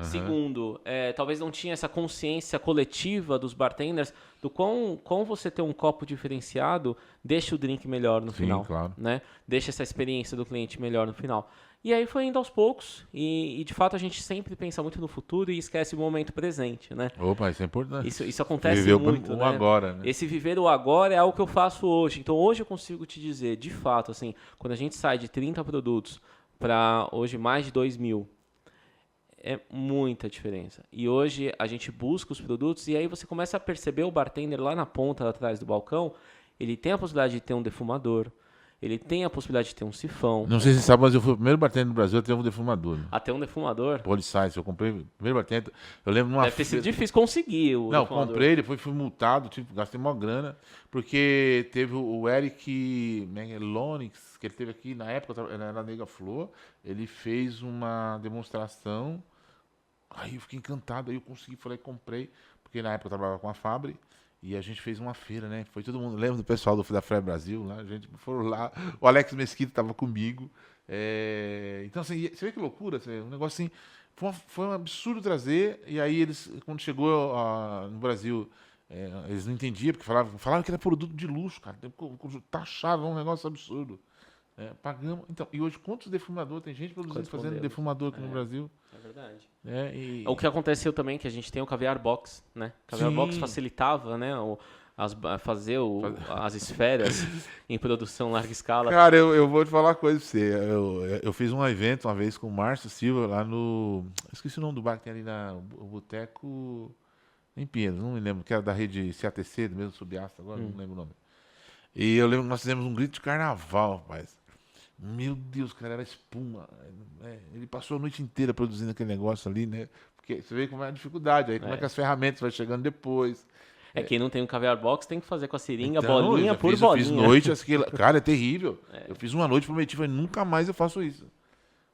Segundo, talvez não tinha essa consciência coletiva dos bartenders do quão você ter um copo diferenciado deixa o drink melhor no final. Claro. Né? Deixa essa experiência do cliente melhor no final. E aí foi indo aos poucos, e de fato a gente sempre pensa muito no futuro e esquece o momento presente, né? Opa, isso é importante. Isso acontece Viver muito, o né? agora, né? Esse viver o agora é algo que eu faço hoje. Então hoje eu consigo te dizer, de fato, assim, quando a gente sai de 30 produtos para hoje mais de 2.000, é muita diferença. E hoje a gente busca os produtos e aí você começa a perceber o bartender lá na ponta, lá atrás do balcão, ele tem a possibilidade de ter um defumador, ele tem a possibilidade de ter um sifão. Não sei se você sabe, mas eu fui o primeiro bartender no Brasil a ter um defumador. Né? Até um defumador? Policiais, eu comprei o primeiro bartender. Eu lembro numa Deve ter sido difícil conseguir o Não, defumador. comprei, depois fui multado, gastei uma grana, porque teve o Eric Lonix, que ele teve aqui, na época, era na Nega Flor, ele fez uma demonstração, aí eu fiquei encantado, aí eu consegui, falei, comprei, porque na época eu trabalhava com a Fabri, e a gente fez uma feira, né? Foi todo mundo, lembra do pessoal da Freire Brasil, lá, a gente foram lá, o Alex Mesquita estava comigo. Então, assim, você vê que loucura, um negócio assim, foi um absurdo trazer, e aí eles, quando chegou no Brasil, eles não entendiam, porque falavam que era produto de luxo, cara, taxavam um negócio absurdo. Pagamos. Então, e hoje, quantos defumadores? Tem gente produzindo, fazendo defumador aqui no Brasil. É verdade. O que aconteceu também, que a gente tem o Caviar Box, né? O Caviar Box facilitava, né? Fazer as esferas em produção larga escala. Cara, eu vou te falar uma coisa pra você. Eu fiz um evento uma vez com o Márcio Silva lá no... Eu esqueci o nome do bar que tem ali o Boteco... Em Pinheiros, não me lembro, que era da rede CATC, do mesmo Subasta, agora não lembro o nome. E eu lembro que nós fizemos um grito de carnaval, rapaz. Meu Deus, cara, era espuma. Ele passou a noite inteira produzindo aquele negócio ali, né? Porque você vê como é a dificuldade, aí como é que as ferramentas vai chegando depois. Quem não tem um caviar box tem que fazer com a seringa, Então, bolinha por eu fiz bolinha. noite, cara, é terrível. Eu fiz uma noite, prometi, falei, nunca mais eu faço isso.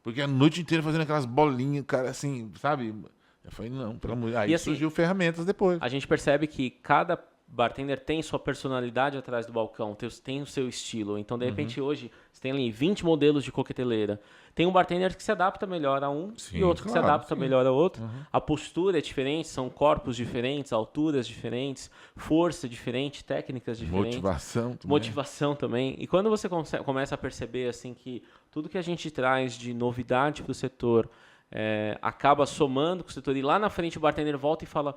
Porque a noite inteira fazendo aquelas bolinhas, cara, assim, sabe? Eu falei, não, pelo amor de Deus. Aí assim, surgiu ferramentas depois. A gente percebe que cada bartender tem sua personalidade atrás do balcão, tem o seu estilo. Então, de repente, hoje, você tem ali 20 modelos de coqueteleira. Tem um bartender que se adapta melhor a um e outro que se adapta melhor a outro. A postura é diferente, são corpos diferentes, alturas diferentes, força diferente, técnicas diferentes. Motivação também. E quando você começa a perceber assim que tudo que a gente traz de novidade para o setor acaba somando com o setor, e lá na frente o bartender volta e fala,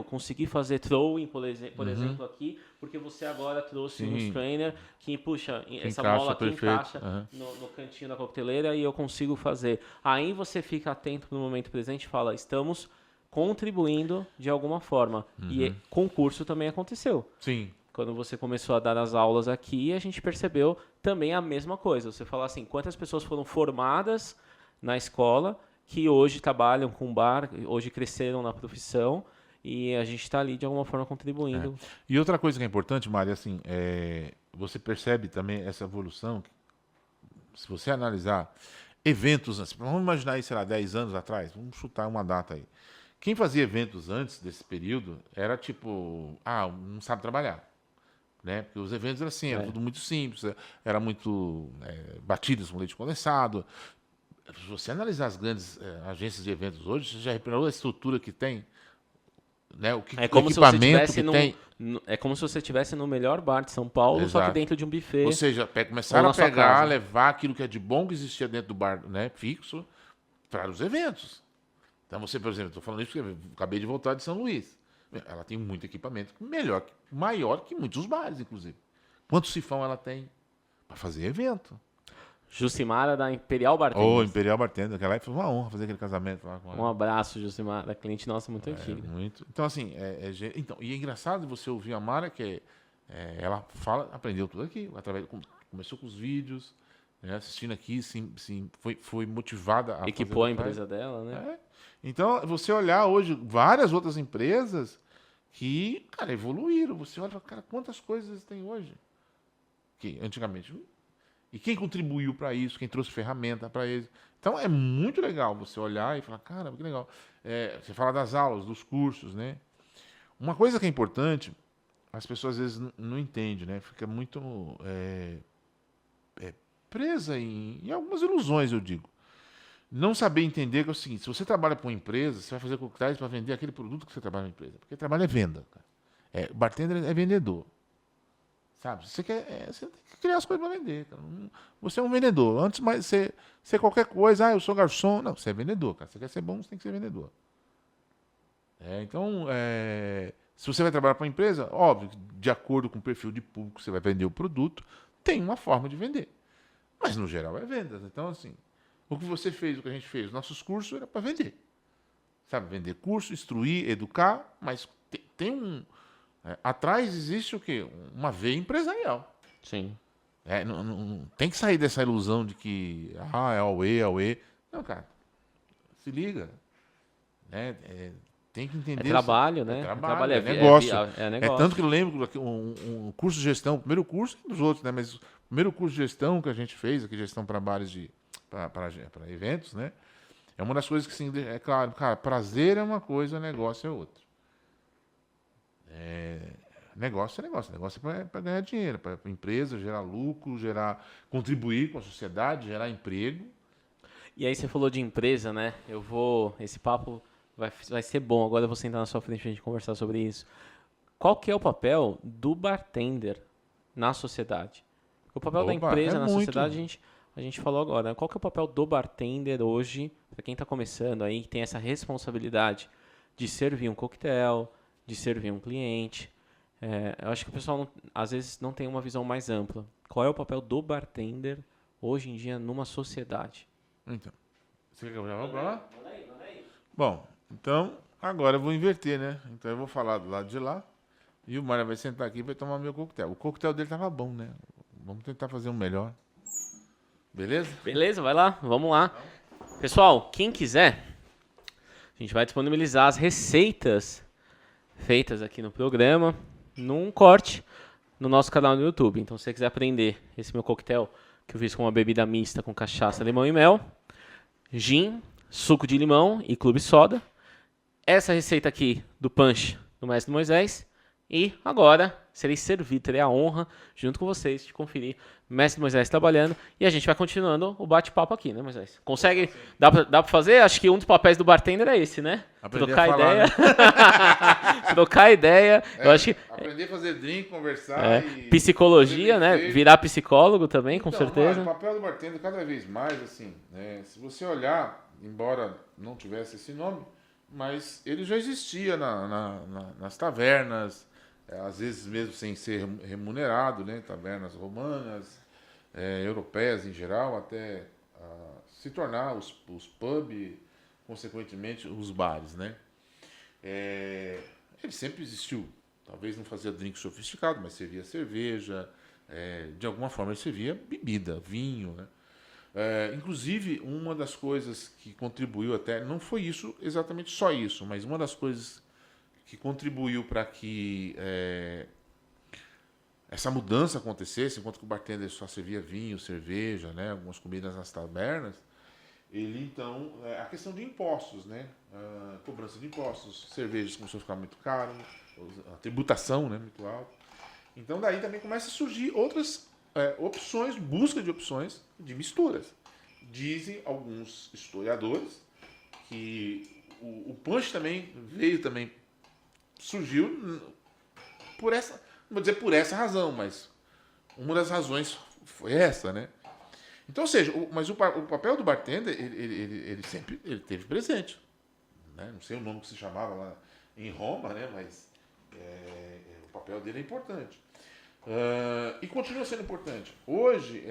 consegui fazer throwing, por exemplo, aqui, porque você agora trouxe um strainer que, puxa, essa bola aqui encaixa no cantinho da coqueteleira e eu consigo fazer. Aí você fica atento no momento presente e fala, estamos contribuindo de alguma forma. E concurso também aconteceu. Sim. Quando você começou a dar as aulas aqui, a gente percebeu também a mesma coisa. Você fala assim, quantas pessoas foram formadas na escola que hoje trabalham com bar, hoje cresceram na profissão e a gente está ali de alguma forma contribuindo. E outra coisa que é importante, Mari, assim, você percebe também essa evolução, se você analisar eventos, assim, vamos imaginar aí, sei lá, 10 anos atrás, vamos chutar uma data aí. Quem fazia eventos antes desse período era tipo, não sabe trabalhar. Né? Porque os eventos eram assim, era tudo muito simples, era muito batidas com leite condensado. Se você analisar as grandes agências de eventos hoje, você já reparou a estrutura que tem? Né? O equipamento que tem? É como se você estivesse no melhor bar de São Paulo, só que dentro de um buffet. Ou seja, começaram a levar aquilo que é de bom que existia dentro do bar, né, fixo para os eventos. Então você, por exemplo, estou falando isso porque eu acabei de voltar de São Luís. Ela tem muito equipamento maior que muitos bares, inclusive. Quanto sifão ela tem para fazer evento? Jucimara da Imperial Bartender. Imperial Bartender, aquela época foi uma honra fazer aquele casamento lá com ela. Um abraço, Jucimara, cliente nossa muito antiga. Muito. Então, assim, e é engraçado você ouvir a Mara, que ela aprendeu tudo aqui, começou com os vídeos, né, assistindo aqui, foi motivada a equipou a empresa dela, né? Então, você olhar hoje várias outras empresas que, cara, evoluíram. Você olha e fala, cara, quantas coisas tem hoje? Que antigamente... E quem contribuiu para isso, quem trouxe ferramenta para eles. Então, é muito legal você olhar e falar, caramba, que legal. Você fala das aulas, dos cursos, né? Uma coisa que é importante, as pessoas às vezes não entendem, né? Fica muito presa em algumas ilusões, eu digo. Não saber entender que é o seguinte, se você trabalha para uma empresa, você vai fazer coquetéis para vender aquele produto que você trabalha na empresa. Porque trabalho é venda. Cara. Bartender é vendedor. Sabe? Você tem que criar as coisas para vender. Cara. Você é um vendedor. Antes de ser qualquer coisa, eu sou garçom. Não, você é vendedor. Cara. Você quer ser bom, você tem que ser vendedor. Então, se você vai trabalhar para uma empresa, óbvio, de acordo com o perfil de público que você vai vender o produto, tem uma forma de vender. Mas, no geral, é vendas. Então, assim, o que você fez, o que a gente fez, nossos cursos era para vender. Sabe? Vender curso, instruir, educar, mas tem um... atrás existe o quê? Uma veia empresarial. Sim. Não tem que sair dessa ilusão de que é Aue. Não, cara. Se liga. Tem que entender. Trabalho, né? Trabalho, é negócio. É tanto que eu lembro que um curso de gestão, o primeiro curso dos outros, né? Mas o primeiro curso de gestão que a gente fez, aqui, gestão para bares para eventos, né? É uma das coisas que, assim, é claro, cara, prazer é uma coisa, negócio é outra. Negócio é negócio. Negócio é para ganhar dinheiro, para a empresa, gerar lucro, contribuir com a sociedade, gerar emprego. E aí você falou de empresa, né? Esse papo vai ser bom. Agora eu vou sentar na sua frente pra gente conversar sobre isso. Qual que é o papel do bartender na sociedade? O papel da empresa na sociedade, a gente falou agora. Né? Qual que é o papel do bartender hoje, para quem está começando aí, que tem essa responsabilidade de servir um coquetel, de servir um cliente? Eu acho que o pessoal, às vezes, não tem uma visão mais ampla. Qual é o papel do bartender hoje em dia numa sociedade? Então, você quer que eu já vou para lá? Manda aí. Bom, então, agora eu vou inverter, né? Então eu vou falar do lado de lá e o Mário vai sentar aqui e vai tomar meu coquetel. O coquetel dele tava bom, né? Vamos tentar fazer um melhor. Beleza? Beleza, vai lá, vamos lá. Pessoal, quem quiser, a gente vai disponibilizar as receitas feitas aqui no programa, num corte no nosso canal no YouTube. Então, se você quiser aprender esse meu coquetel, que eu fiz com uma bebida mista com cachaça, limão e mel, gin, suco de limão e clube soda, essa receita aqui do punch do Mestre Moisés, e agora serei servido, terei a honra, junto com vocês, de conferir Mestre Moisés trabalhando, e a gente vai continuando o bate-papo aqui, né, Moisés? Consegue? Dá pra fazer? Acho que um dos papéis do bartender é esse, né? Aprender trocar a falar, ideia. né? Trocar ideia. Eu acho que Aprender a fazer drink, conversar psicologia, né? Virar psicólogo também, com certeza. O papel do bartender cada vez mais, assim, né? Se você olhar, embora não tivesse esse nome, mas ele já existia nas tavernas, às vezes mesmo sem ser remunerado, né? Tavernas romanas, europeias em geral, até se tornar os pub, consequentemente os bares, né? Ele sempre existiu. Talvez não fazia drink sofisticado, mas servia cerveja, de alguma forma ele servia bebida, vinho, né? Inclusive, uma das coisas que contribuiu até, não foi isso exatamente só isso, mas uma das coisas que contribuiu para que essa mudança acontecesse, enquanto que o bartender só servia vinho, cerveja, né, algumas comidas nas tabernas, ele então, a questão de impostos, né, cobrança de impostos, cervejas começou a ficar muito caro, a tributação, né, muito alta. Então daí também começa a surgir outras opções, busca de opções de misturas. Dizem alguns historiadores que o punch também surgiu por essa, não vou dizer por essa razão, mas uma das razões foi essa, né? Então, ou seja, mas o papel do bartender, ele sempre teve presente, né? Não sei o nome que se chamava lá em Roma, né? Mas o papel dele é importante. E continua sendo importante. Hoje,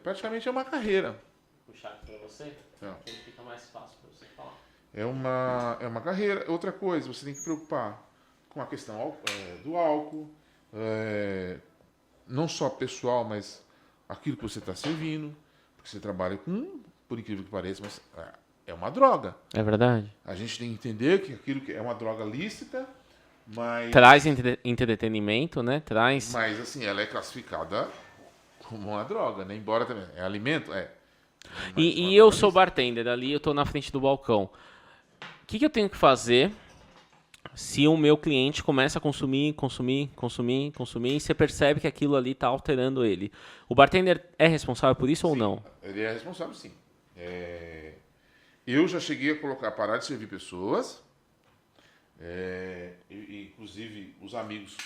praticamente é uma carreira. Vou puxar aqui para você, que ele fica mais fácil para você falar. É uma carreira. Outra coisa, você tem que preocupar com a questão do álcool, não só pessoal, mas aquilo que você está servindo, porque você trabalha com, por incrível que pareça, mas é uma droga. É verdade. A gente tem que entender que aquilo que é uma droga lícita, mas... Traz entretenimento, né? Traz... Mas, assim, ela é classificada como uma droga, né? Embora também... É alimento? E eu sou bartender, ali eu tô na frente do balcão. O que eu tenho que fazer se o meu cliente começa a consumir, e você percebe que aquilo ali tá alterando ele? O bartender é responsável por isso ou não? Ele é responsável, sim. Eu já cheguei a parar de servir pessoas... inclusive os amigos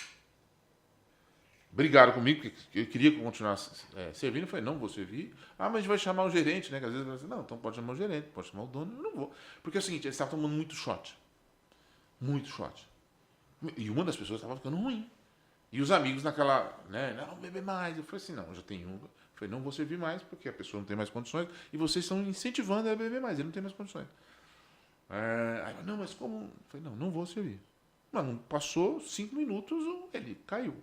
brigaram comigo porque eu queria que eu continuasse servindo. Eu falei, não vou servir. Mas a gente vai chamar o gerente, né? Que às vezes eu falei, não, então pode chamar o gerente, pode chamar o dono. Eu não vou. Porque é o seguinte, eles estavam tomando muito shot. Muito shot. E uma das pessoas estava ficando ruim. E os amigos naquela, né? Não, beber mais. Eu falei assim, não, já tem um. Eu falei, não vou servir mais porque a pessoa não tem mais condições e vocês estão incentivando ele a beber mais. Ele não tem mais condições. Não, mas como? Eu falei, não vou servir. Mano, passou 5 minutos, ele caiu.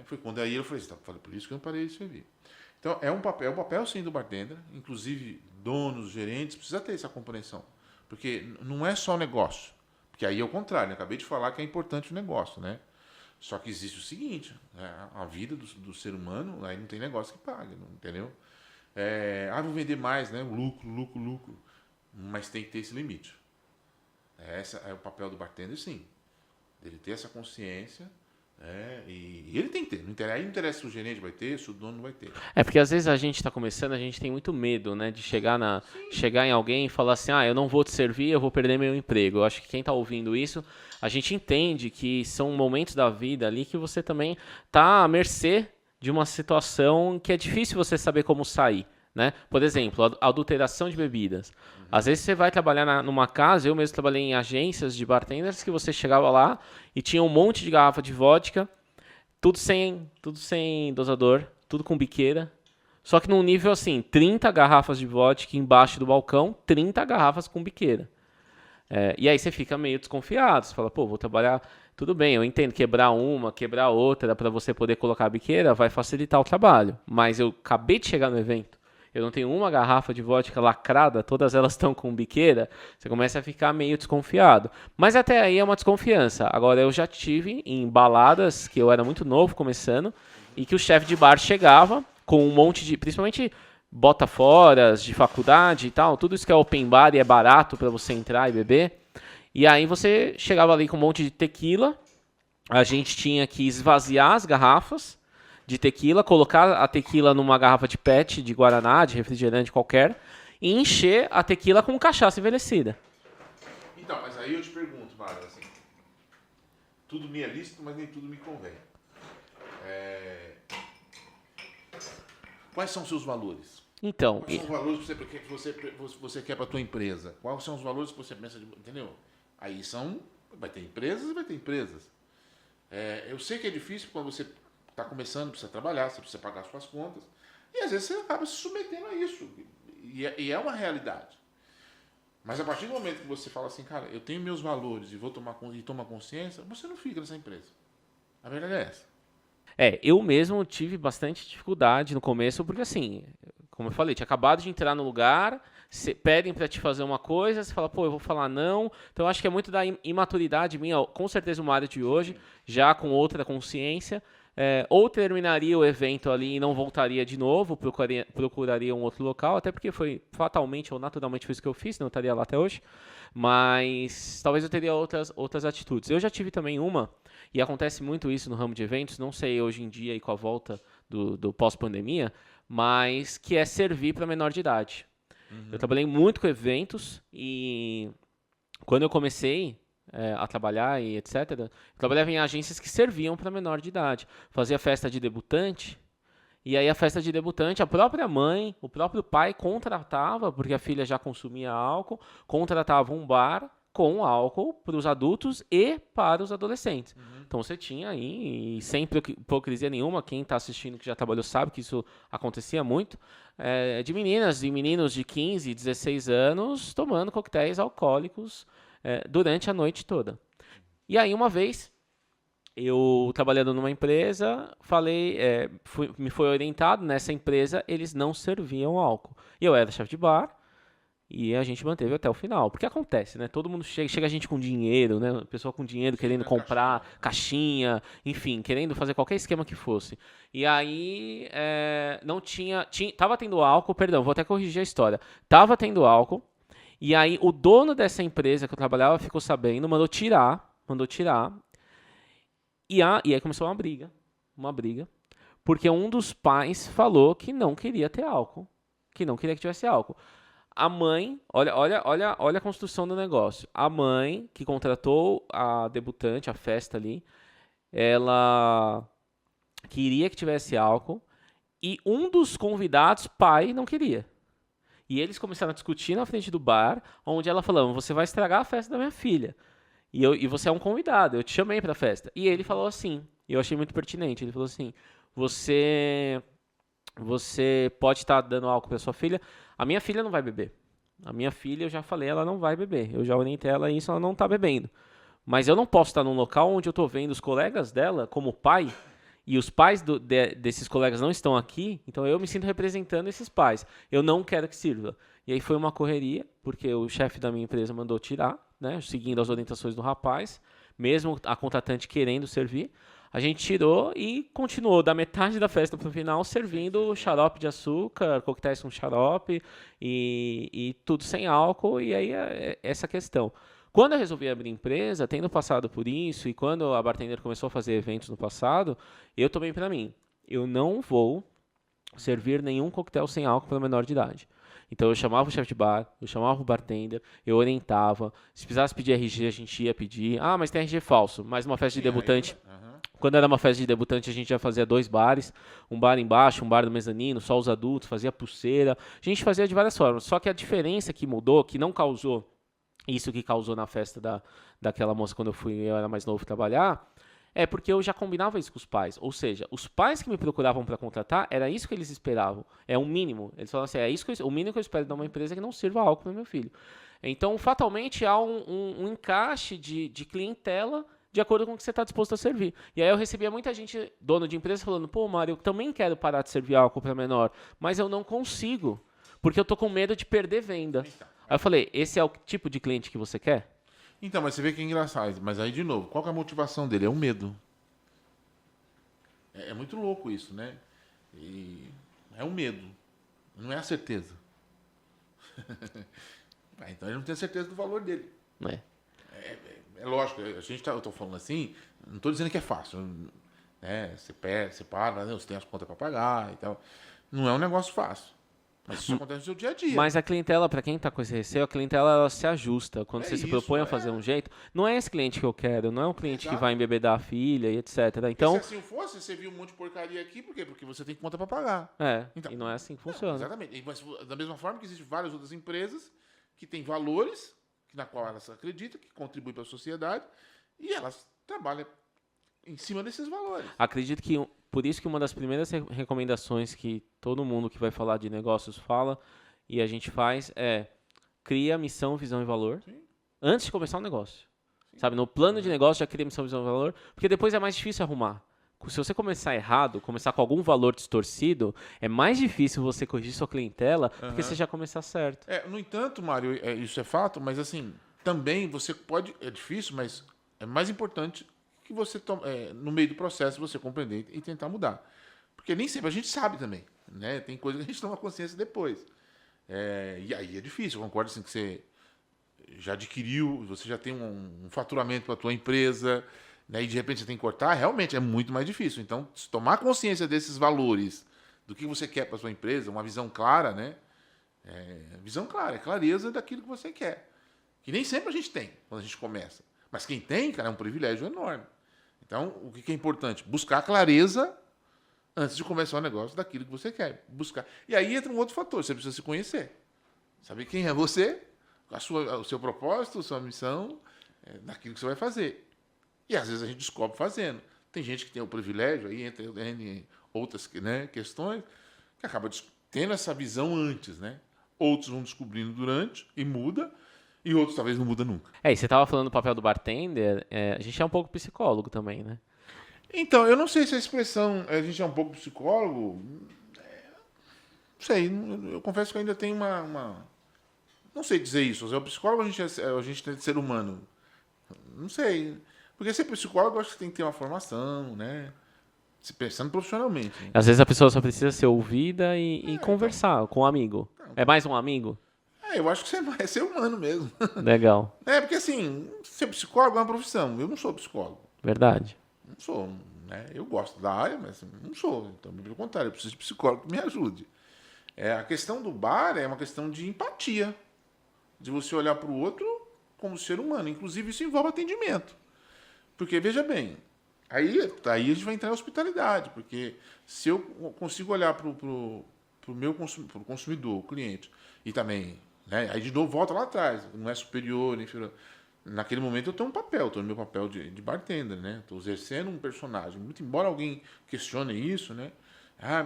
Foi quando aí eu falei, por isso que eu parei de servir. Então, é um papel sim do bartender, inclusive donos, gerentes, precisa ter essa compreensão. Porque não é só negócio. Porque aí é o contrário, né? Acabei de falar que é importante o negócio, né? Só que existe o seguinte, a vida do ser humano, aí não tem negócio que pague, entendeu? Vou vender mais, né? Lucro. Mas tem que ter esse limite. Esse é o papel do bartender, sim. Ele ter essa consciência, e ele tem que ter. Aí não interessa se o gerente vai ter, se o dono não vai ter. Porque às vezes a gente está começando, a gente tem muito medo, né, de chegar em alguém e falar assim, eu não vou te servir, eu vou perder meu emprego. Eu acho que quem está ouvindo isso, a gente entende que são momentos da vida ali que você também está à mercê de uma situação que é difícil você saber como sair. Né? Por exemplo, a adulteração de bebidas. Às vezes você vai trabalhar numa casa, eu mesmo trabalhei em agências de bartenders, que você chegava lá e tinha um monte de garrafa de vodka, tudo sem dosador, tudo com biqueira. Só que num nível assim, 30 garrafas de vodka embaixo do balcão, 30 garrafas com biqueira. E aí você fica meio desconfiado, você fala, vou trabalhar... Tudo bem, eu entendo, quebrar uma, quebrar outra, para você poder colocar a biqueira, vai facilitar o trabalho. Mas eu acabei de chegar no evento. eu não tenho uma garrafa de vodka lacrada, todas elas estão com biqueira, você começa a ficar meio desconfiado. Mas até aí é uma desconfiança. Agora, eu já tive em baladas, que eu era muito novo começando, e que o chefe de bar chegava com um monte de, principalmente botaforas de faculdade e tal, tudo isso que é open bar e é barato para você entrar e beber. E aí você chegava ali com um monte de tequila, a gente tinha que esvaziar as garrafas de tequila, colocar a tequila numa garrafa de PET, de guaraná, de refrigerante qualquer, e encher a tequila com cachaça envelhecida. Então, mas aí eu te pergunto, Mário, assim, tudo me é lícito, mas nem tudo me convém. Quais são os seus valores? Então, quais são os valores que você quer para a tua empresa? Quais são os valores que você pensa, entendeu? Aí vai ter empresas e vai ter empresas. Eu sei que é difícil quando você está começando, precisa trabalhar, você precisa pagar suas contas. E às vezes você acaba se submetendo a isso. E é uma realidade. Mas a partir do momento que você fala assim, cara, eu tenho meus valores e vou tomar consciência, você não fica nessa empresa. A verdade é essa. Eu mesmo tive bastante dificuldade no começo, porque assim, como eu falei, tinha acabado de entrar no lugar, pedem para te fazer uma coisa, você fala, pô, eu vou falar não. Então, eu acho que é muito da imaturidade minha, com certeza o Mário de hoje, já com outra consciência, ou terminaria o evento ali e não voltaria de novo, procuraria um outro local, até porque foi fatalmente ou naturalmente foi isso que eu fiz, não estaria lá até hoje, mas talvez eu teria outras atitudes. Eu já tive também uma, e acontece muito isso no ramo de eventos, não sei hoje em dia e com a volta do pós-pandemia, mas que é servir para menor de idade. Uhum. Eu trabalhei muito com eventos e quando eu comecei a trabalhar e etc., eu trabalhava em agências que serviam para menor de idade. Fazia festa de debutante, e aí a festa de debutante, a própria mãe, o próprio pai contratava, porque a filha já consumia álcool, contratava um bar com álcool para os adultos e para os adolescentes. Uhum. Então você tinha aí, e sem hipocrisia nenhuma, quem está assistindo que já trabalhou sabe que isso acontecia muito, de meninas e meninos de 15, 16 anos tomando coquetéis alcoólicos durante a noite toda. E aí uma vez, eu trabalhando numa empresa, me foi orientado, nessa empresa eles não serviam álcool. E eu era chefe de bar, e a gente manteve até o final. Porque acontece, né? Todo mundo chega a gente com dinheiro, né? Pessoa com dinheiro querendo comprar caixinha, enfim, querendo fazer qualquer esquema que fosse. E aí, não tinha... Tava tendo álcool, perdão, vou até corrigir a história. Tava tendo álcool, e aí o dono dessa empresa que eu trabalhava ficou sabendo, mandou tirar, e aí começou uma briga, porque um dos pais falou que não queria ter álcool, que não queria que tivesse álcool. A mãe, olha a construção do negócio. A mãe que contratou a debutante, a festa ali, ela queria que tivesse álcool e um dos convidados, pai, não queria. E eles começaram a discutir na frente do bar, onde ela falou, você vai estragar a festa da minha filha. E você é um convidado, eu te chamei pra festa. E ele falou assim, e eu achei muito pertinente, ele falou assim, você pode estar dando álcool pra sua filha, a minha filha não vai beber. A minha filha, eu já falei, ela não vai beber. Eu já orientei ela isso, ela não está bebendo. Mas eu não posso estar num local onde eu estou vendo os colegas dela como pai, e os pais desses colegas não estão aqui, então eu me sinto representando esses pais. Eu não quero que sirva. E aí foi uma correria, porque o chefe da minha empresa mandou tirar, né, seguindo as orientações do rapaz, mesmo a contratante querendo servir. A gente tirou e continuou da metade da festa para o final servindo xarope de açúcar, coquetéis com xarope e tudo sem álcool. E aí é essa questão. Quando eu resolvi abrir empresa, tendo passado por isso, e quando a bartender começou a fazer eventos no passado, eu tomei para mim, eu não vou servir nenhum coquetel sem álcool para menor de idade. Então eu chamava o chefe de bar, eu chamava o bartender, eu orientava. Se precisasse pedir RG, a gente ia pedir. Ah, mas tem RG falso. Mas uma festa de debutante... Quando era uma festa de debutante, a gente já fazia 2 bares. Um bar embaixo, um bar no mezanino, só os adultos, fazia pulseira. A gente fazia de várias formas. Só que a diferença que mudou, que não causou isso que causou na festa daquela moça quando eu era mais novo trabalhar, é porque eu já combinava isso com os pais. Ou seja, os pais que me procuravam para contratar, era isso que eles esperavam. É um mínimo. Eles falavam assim, o mínimo que eu espero de uma empresa é que não sirva álcool para meu filho. Então, fatalmente, há um encaixe de clientela de acordo com o que você está disposto a servir. E aí eu recebia muita gente, dono de empresa, falando, pô, Mário, eu também quero parar de servir álcool para menor, mas eu não consigo, porque eu tô com medo de perder venda. Aí eu falei, esse é o tipo de cliente que você quer? Então, mas você vê que é engraçado. Mas aí, de novo, qual que é a motivação dele? É o medo. É muito louco isso, né? E é o medo. Não é a certeza. Então ele não tem a certeza do valor dele. É lógico, eu estou falando assim, não estou dizendo que é fácil. Né? Você paga, você tem as contas para pagar e tal. Não é um negócio fácil. Mas isso acontece no seu dia a dia. Mas a clientela, para quem está com esse receio, a clientela ela se ajusta. Quando você se propõe a fazer um jeito, não é esse cliente que eu quero, não é um cliente que vai embebedar a filha e etc. Então, e se assim fosse, você viu um monte de porcaria aqui, por quê? Porque você tem conta para pagar. Então, e não é assim que funciona. Exatamente. Mas, da mesma forma que existem várias outras empresas que têm valores na qual elas acreditam, que contribuem para a sociedade, e elas trabalham em cima desses valores. Acredito que, por isso que uma das primeiras recomendações que todo mundo que vai falar de negócios fala, e a gente faz, é cria missão, visão e valor, antes de começar o negócio. Sabe, no plano de negócio já cria missão, visão e valor, porque depois é mais difícil arrumar. Se você começar errado, começar com algum valor distorcido, é mais difícil você corrigir sua clientela, porque você já começar certo. No entanto, Mário, isso é fato, mas assim, também você pode, é difícil, mas é mais importante que você, no meio do processo, você compreender e tentar mudar. Porque nem sempre a gente sabe também, né? Tem coisa que a gente toma consciência depois. E aí é difícil, eu concordo assim que você já adquiriu, você já tem um faturamento para a tua empresa, né, e de repente você tem que cortar, realmente é muito mais difícil. Então, se tomar consciência desses valores, do que você quer para sua empresa, uma visão clara, né? Visão clara, é clareza daquilo que você quer. Que nem sempre a gente tem quando a gente começa. Mas quem tem, cara, é um privilégio enorme. Então, o que é importante? Buscar clareza antes de começar o negócio daquilo que você quer. Buscar. E aí entra um outro fator, você precisa se conhecer. Saber quem é você, o seu propósito, a sua missão, daquilo que você vai fazer. E às vezes a gente descobre fazendo. Tem gente que tem o privilégio, aí entra em outras, né, questões, que acaba tendo essa visão antes, né? Outros vão descobrindo durante e muda, e outros talvez não muda nunca. E você estava falando do papel do bartender, a gente é um pouco psicólogo também, né? Então, eu não sei se a expressão a gente é um pouco psicólogo, não sei, eu confesso que eu ainda tenho uma não sei dizer isso, o psicólogo a gente tem de ser humano, não sei. Porque ser psicólogo, eu acho que tem que ter uma formação, né? Se pensando profissionalmente. Né? Às vezes a pessoa só precisa ser ouvida e conversar com um amigo. É mais um amigo? Eu acho que você é ser humano mesmo. Legal. Porque assim, ser psicólogo é uma profissão. Eu não sou psicólogo. Verdade. Não sou, né? Eu gosto da área, mas não sou. Então, pelo contrário, eu preciso de psicólogo que me ajude. A questão do bar é uma questão de empatia. De você olhar para o outro como ser humano. Inclusive, isso envolve atendimento. Porque, veja bem, aí a gente vai entrar em hospitalidade, porque se eu consigo olhar para o meu consumidor, o cliente, e também, né, aí de novo volta lá atrás, não é superior, inferior. Naquele momento eu tenho um papel, estou no meu papel de bartender, né? Estou exercendo um personagem. Muito embora alguém questione isso, né? A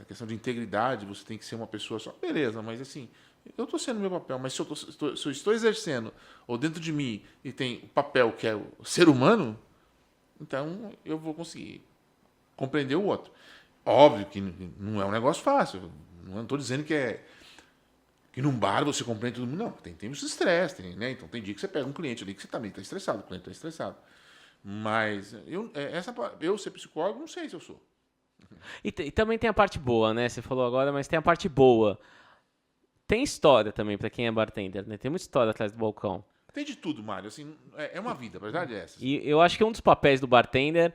questão de integridade, você tem que ser uma pessoa só. Beleza, mas assim, eu estou sendo meu papel, mas se eu estou exercendo, ou dentro de mim, e tem o papel que é o ser humano, então eu vou conseguir compreender o outro. Óbvio que não é um negócio fácil. Não estou dizendo que num bar você compreende todo mundo. Não, tem tempos de estresse, né? Então tem dia que você pega um cliente ali que você também está estressado, o cliente está estressado. Mas eu ser psicólogo, não sei se eu sou. E também tem a parte boa, né? Você falou agora, mas tem a parte boa. Tem história também para quem é bartender, né? Tem muita história atrás do balcão. Tem de tudo, Mário. Assim, é uma vida, a verdade é essa. E eu acho que um dos papéis do bartender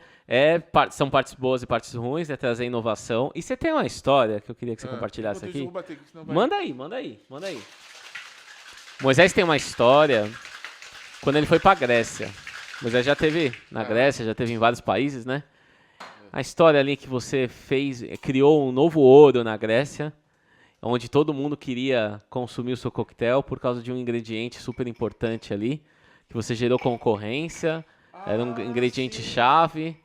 são partes boas e partes ruins, é trazer inovação. E você tem uma história que eu queria que você compartilhasse aqui? Eu vou bater aqui, senão vai... Manda aí. Moisés tem uma história quando ele foi para a Grécia. Moisés já teve na Grécia, já teve em vários países, né? A história ali que você criou um novo ouro na Grécia, onde todo mundo queria consumir o seu coquetel por causa de um ingrediente super importante ali, que você gerou concorrência, era um ingrediente-chave,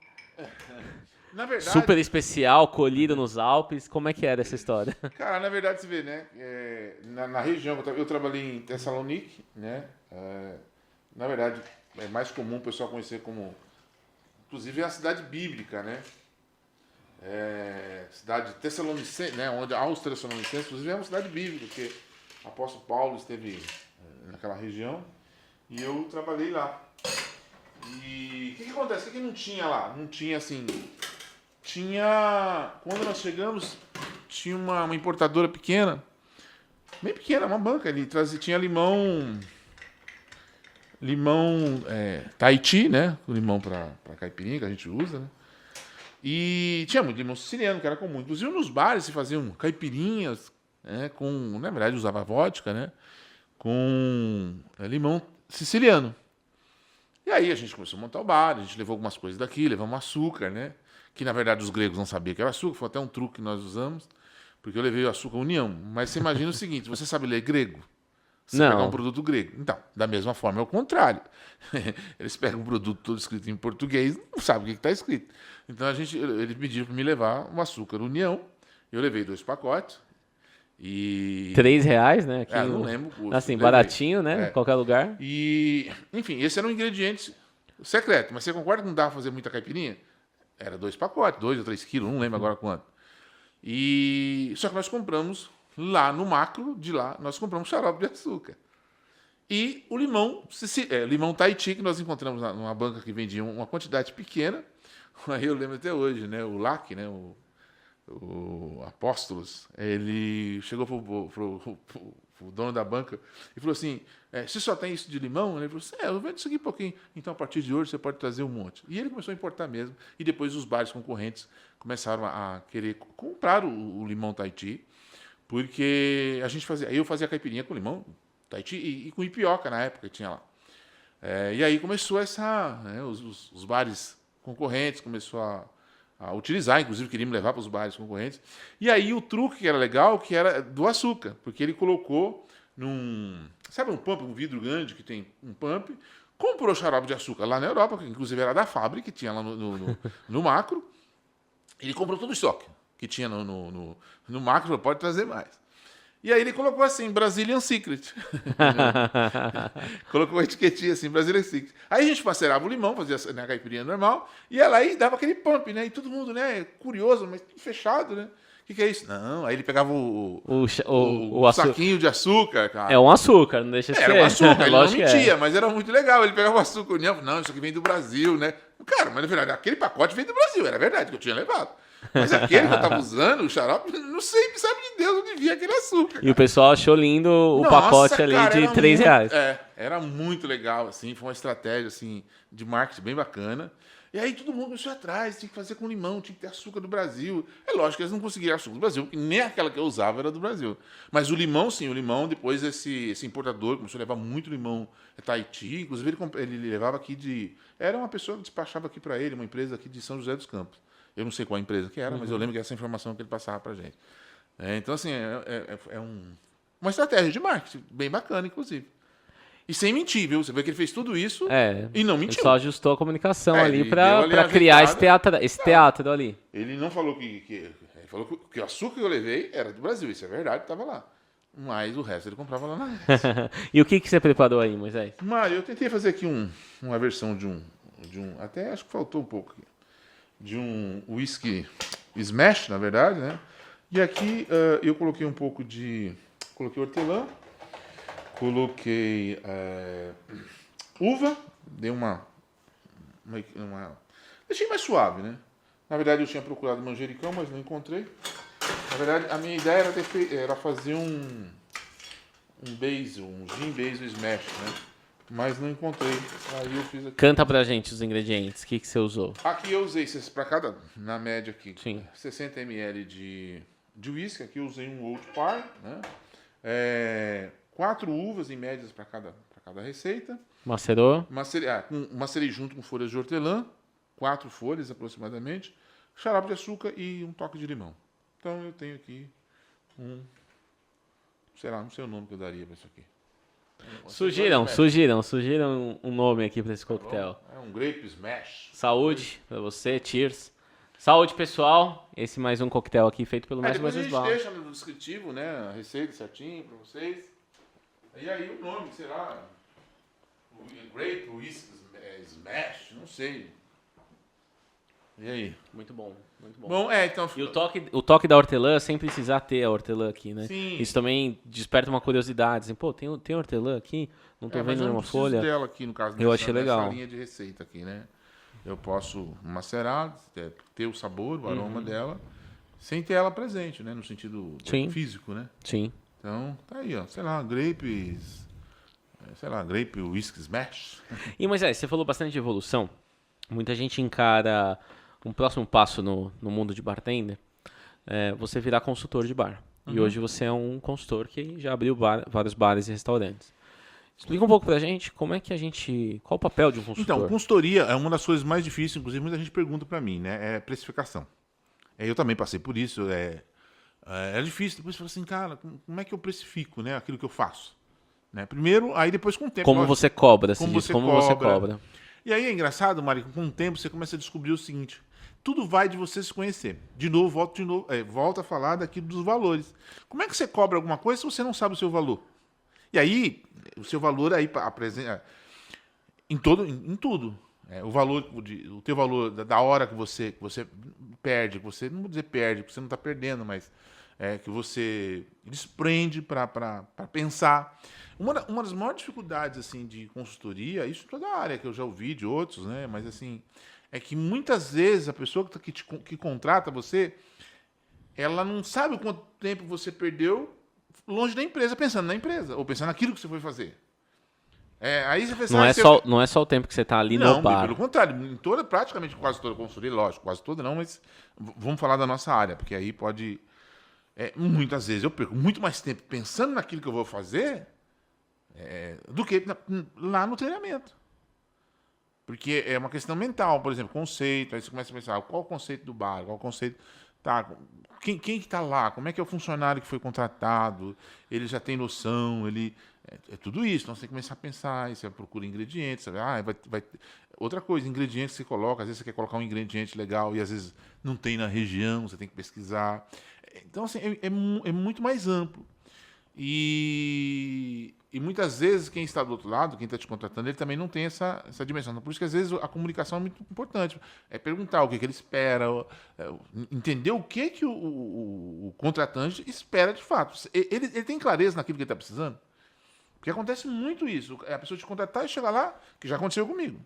verdade, super especial, colhido nos Alpes. Como é que era essa história? Cara, na verdade, você vê, né? Na região, eu trabalhei em Thessalonique, né? Na verdade, é mais comum o pessoal conhecer como inclusive é a cidade bíblica, né? Cidade Tessalonicense, né? Onde aos Tessalonicenses, inclusive é uma cidade bíblica, porque o apóstolo Paulo esteve naquela região e eu trabalhei lá. E o que acontece? O que não tinha lá? Não tinha assim. Quando nós chegamos, tinha uma importadora pequena, bem pequena, uma banca ali, tinha limão Tahiti, né? O limão para caipirinha que a gente usa, né? E tinha muito limão siciliano, que era comum. Inclusive nos bares se faziam caipirinhas, né? Na verdade usava vodka, né? Com limão siciliano. E aí a gente começou a montar o bar, a gente levou algumas coisas daqui, levamos açúcar, né? Que na verdade os gregos não sabiam que era açúcar, foi até um truque que nós usamos, porque eu levei o açúcar União. Mas você imagina o seguinte, você sabe ler grego? Você pegar um produto grego. Então, da mesma forma é o contrário. Eles pegam um produto todo escrito em português, não sabem o que está escrito. Então eles pediram para me levar um açúcar União, eu levei 2 pacotes. E... R$3, né? Aqui não lembro o custo. Assim, baratinho, né? Em qualquer lugar. E, enfim, esse era um ingrediente secreto. Mas você concorda que não dava pra fazer muita caipirinha? Era 2 pacotes, 2 ou 3 quilos, não lembro agora quanto. Só que nós compramos lá no macro de lá, nós compramos xarope de açúcar. E o limão Tahiti, que nós encontramos numa banca que vendia uma quantidade pequena. Aí eu lembro até hoje, né? O LAC, né? O Apóstolos, ele chegou pro dono da banca e falou assim, você só tem isso de limão? Ele falou assim, eu vendo isso aqui um pouquinho. Então, a partir de hoje, você pode trazer um monte. E ele começou a importar mesmo. E depois os bares concorrentes começaram a querer comprar o limão Tahiti, porque a gente fazia... Eu fazia caipirinha com limão Tahiti e com ipioca na época que tinha lá. E aí começou os bares concorrentes, começou a utilizar, inclusive queria me levar para os bares concorrentes. E aí o truque que era legal, que era do açúcar, porque ele colocou sabe um pump, um vidro grande que tem um pump, comprou xarope de açúcar lá na Europa, que inclusive era da fábrica, que tinha lá no macro. Ele comprou todo o estoque que tinha no macro, pode trazer mais. E aí ele colocou assim, Brazilian Secret. Colocou uma etiquetinha assim, Brazilian Secret. Aí a gente macerava o limão, fazia a caipirinha normal, e ela aí dava aquele pump, né? E todo mundo, né, curioso, mas tudo fechado, né? O que é isso? Não, aí ele pegava o saquinho de açúcar, cara. É um açúcar, não deixa de ser. Era um açúcar, ele não mentia, mas era muito legal. Ele pegava o açúcar, não, isso aqui vem do Brasil, né? Cara, mas na verdade, aquele pacote veio do Brasil, era verdade que eu tinha levado. Mas aquele que eu tava usando, o xarope, não sei, sabe de Deus onde via aquele açúcar. E o pessoal achou lindo o pacote ali de R$3. Era muito legal, assim, foi uma estratégia, assim, de marketing bem bacana. E aí todo mundo começou atrás, tinha que fazer com limão, tinha que ter açúcar do Brasil. É lógico que eles não conseguiram açúcar do Brasil, porque nem aquela que eu usava era do Brasil. Mas o limão, sim, depois esse importador começou a levar muito limão Tahiti, inclusive ele levava aqui era uma pessoa que despachava aqui para ele, uma empresa aqui de São José dos Campos. Eu não sei qual a empresa que era, mas eu lembro que essa informação que ele passava para a gente. Então, assim, uma estratégia de marketing bem bacana, inclusive. E sem mentir, viu? Você vê que ele fez tudo isso e não mentiu. Ele só ajustou a comunicação ali para criar esse teatro ali. Ele não falou ele falou que o açúcar que eu levei era do Brasil, isso é verdade, estava lá. Mas o resto ele comprava lá na Rede. E o que você preparou aí, Moisés? Mário, eu tentei fazer aqui uma versão de um... Até acho que faltou um pouco aqui. De um whisky smash, na verdade, né? E aqui eu coloquei um pouco coloquei hortelã, coloquei uva, dei deixei mais suave, né? Na verdade eu tinha procurado manjericão, mas não encontrei. Na verdade a minha ideia era fazer um basil, um gin basil smash, né? Mas não encontrei. Aí eu fiz aqui. Canta pra gente os ingredientes. O que você usou? Aqui eu usei, para cada, na média aqui, Sim. 60 ml de whisky. Aqui eu usei um Old Parr, né? 4 uvas em médias para cada receita. Macerou? Macerei junto com folhas de hortelã, 4 folhas aproximadamente, xarope de açúcar e um toque de limão. Então eu tenho aqui sei lá, não sei o nome que eu daria para isso aqui. Sugiram um nome aqui para esse coquetel. É um grape smash. Saúde para você, cheers. Saúde, pessoal. Esse mais um coquetel aqui feito pelo Mestre Moisés Bal. A gente deixa no descritivo, né, a receita certinho para vocês. E aí o nome, será? Grape whisky smash, não sei. E aí? Muito bom, muito bom. Bom, então... E o toque da hortelã, sem precisar ter a hortelã aqui, né? Sim. Isso também desperta uma curiosidade. Assim, pô, tem hortelã aqui? Não tô vendo nenhuma folha. Dela aqui, no caso, eu achei legal. Nessa linha de receita aqui, né? Eu posso macerar, ter o sabor, o aroma dela, sem ter ela presente, né? No sentido físico, né? Sim. Então, tá aí, ó. Sei lá, grape whisky smash. E, mas você falou bastante de evolução. Muita gente encara um próximo passo no mundo de bartender, você virar consultor de bar. E hoje você é um consultor que já abriu vários bares e restaurantes. Explica um pouco pra gente qual o papel de um consultor. Então, consultoria é uma das coisas mais difíceis, inclusive muita gente pergunta pra mim, né? É precificação. Eu também passei por isso, é difícil. Depois você fala assim, cara, como é que eu precifico, né, aquilo que eu faço? Né? Primeiro, aí depois com o tempo... Como você cobra, como você cobra. E aí é engraçado, Mari, que com o tempo você começa a descobrir o seguinte: tudo vai de você se conhecer. De novo, volta a falar daquilo dos valores. Como é que você cobra alguma coisa se você não sabe o seu valor? E aí, o seu valor aí apresenta em tudo. O teu valor da hora que você perde, que você, não vou dizer perde, porque você não está perdendo, mas que você desprende para pensar. Uma das maiores dificuldades assim, de consultoria, isso em toda a área que eu já ouvi de outros, né? Mas assim, é que muitas vezes a pessoa que contrata você, ela não sabe o quanto tempo você perdeu longe da empresa, pensando na empresa, ou pensando naquilo que você foi fazer. Aí você pensa, não é só o tempo que você está ali no bar. Não, pelo contrário, praticamente quase toda consultoria, lógico, quase toda não, mas vamos falar da nossa área, porque aí pode... muitas vezes eu perco muito mais tempo pensando naquilo que eu vou fazer do que lá no treinamento. Porque é uma questão mental, por exemplo, conceito, aí você começa a pensar, qual o conceito do bar, qual o conceito... Tá, quem que está lá? Como é que é o funcionário que foi contratado? Ele já tem noção, ele... É tudo isso, então você tem que começar a pensar, aí você procura ingredientes, você vai... Outra coisa, ingredientes que você coloca, às vezes você quer colocar um ingrediente legal e às vezes não tem na região, você tem que pesquisar. Então, assim, é muito mais amplo. E muitas vezes quem está do outro lado, quem está te contratando, ele também não tem essa dimensão. Por isso que às vezes a comunicação é muito importante. É perguntar o que ele espera, entender o que o contratante espera de fato. Ele tem clareza naquilo que ele está precisando? Porque acontece muito isso. A pessoa te contratar e chegar lá, que já aconteceu comigo.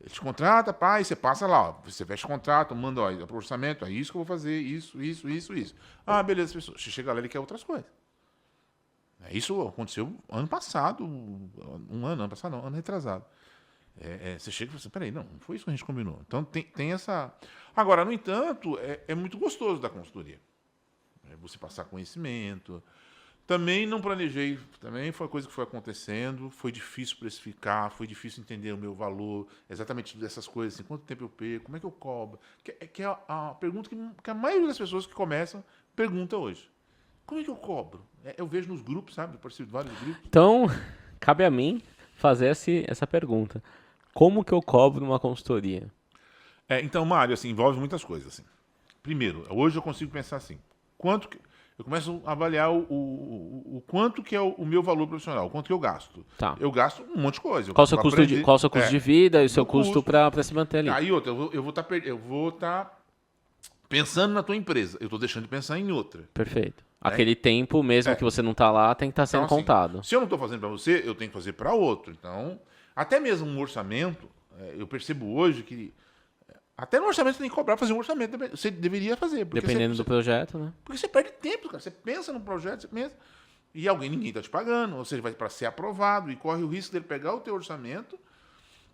Ele te contrata, e você passa lá, você fecha o contrato, manda o orçamento, é isso que eu vou fazer, isso. Ah, beleza, pessoal. Você chega lá, ele quer outras coisas. Isso aconteceu ano passado, ano retrasado. Você chega e fala assim, peraí, não foi isso que a gente combinou. Então tem essa... Agora, no entanto, é muito gostoso da consultoria. Você passar conhecimento. Também não planejei, também foi coisa que foi acontecendo, foi difícil precificar, foi difícil entender o meu valor, exatamente dessas coisas, assim, quanto tempo eu perco, como é que eu cobro? Que é a pergunta que a maioria das pessoas que começam pergunta hoje. Como é que eu cobro? Eu vejo nos grupos, sabe? Eu participo de vários grupos. Então, cabe a mim fazer essa pergunta. Como que eu cobro uma consultoria? Então, Mário, assim, envolve muitas coisas. Assim. Primeiro, hoje eu consigo pensar assim, eu começo a avaliar o quanto que é o meu valor profissional, o quanto que eu gasto. Tá. Eu gasto um monte de coisa. Qual o seu custo de vida e o seu custo para se manter ali? Aí outra, eu vou estar pensando na tua empresa. Eu estou deixando de pensar em outra. Perfeito. Aquele tempo, mesmo que você não está lá, tem que estar sendo contado. Se eu não estou fazendo para você, eu tenho que fazer para outro. Então, até mesmo um orçamento, eu percebo hoje que até no orçamento você tem que cobrar, fazer um orçamento. Você deveria fazer. Dependendo do projeto, né? Porque você perde tempo, cara. Você pensa no projeto, você pensa... E ninguém está te pagando, ou seja, vai para ser aprovado e corre o risco dele pegar o teu orçamento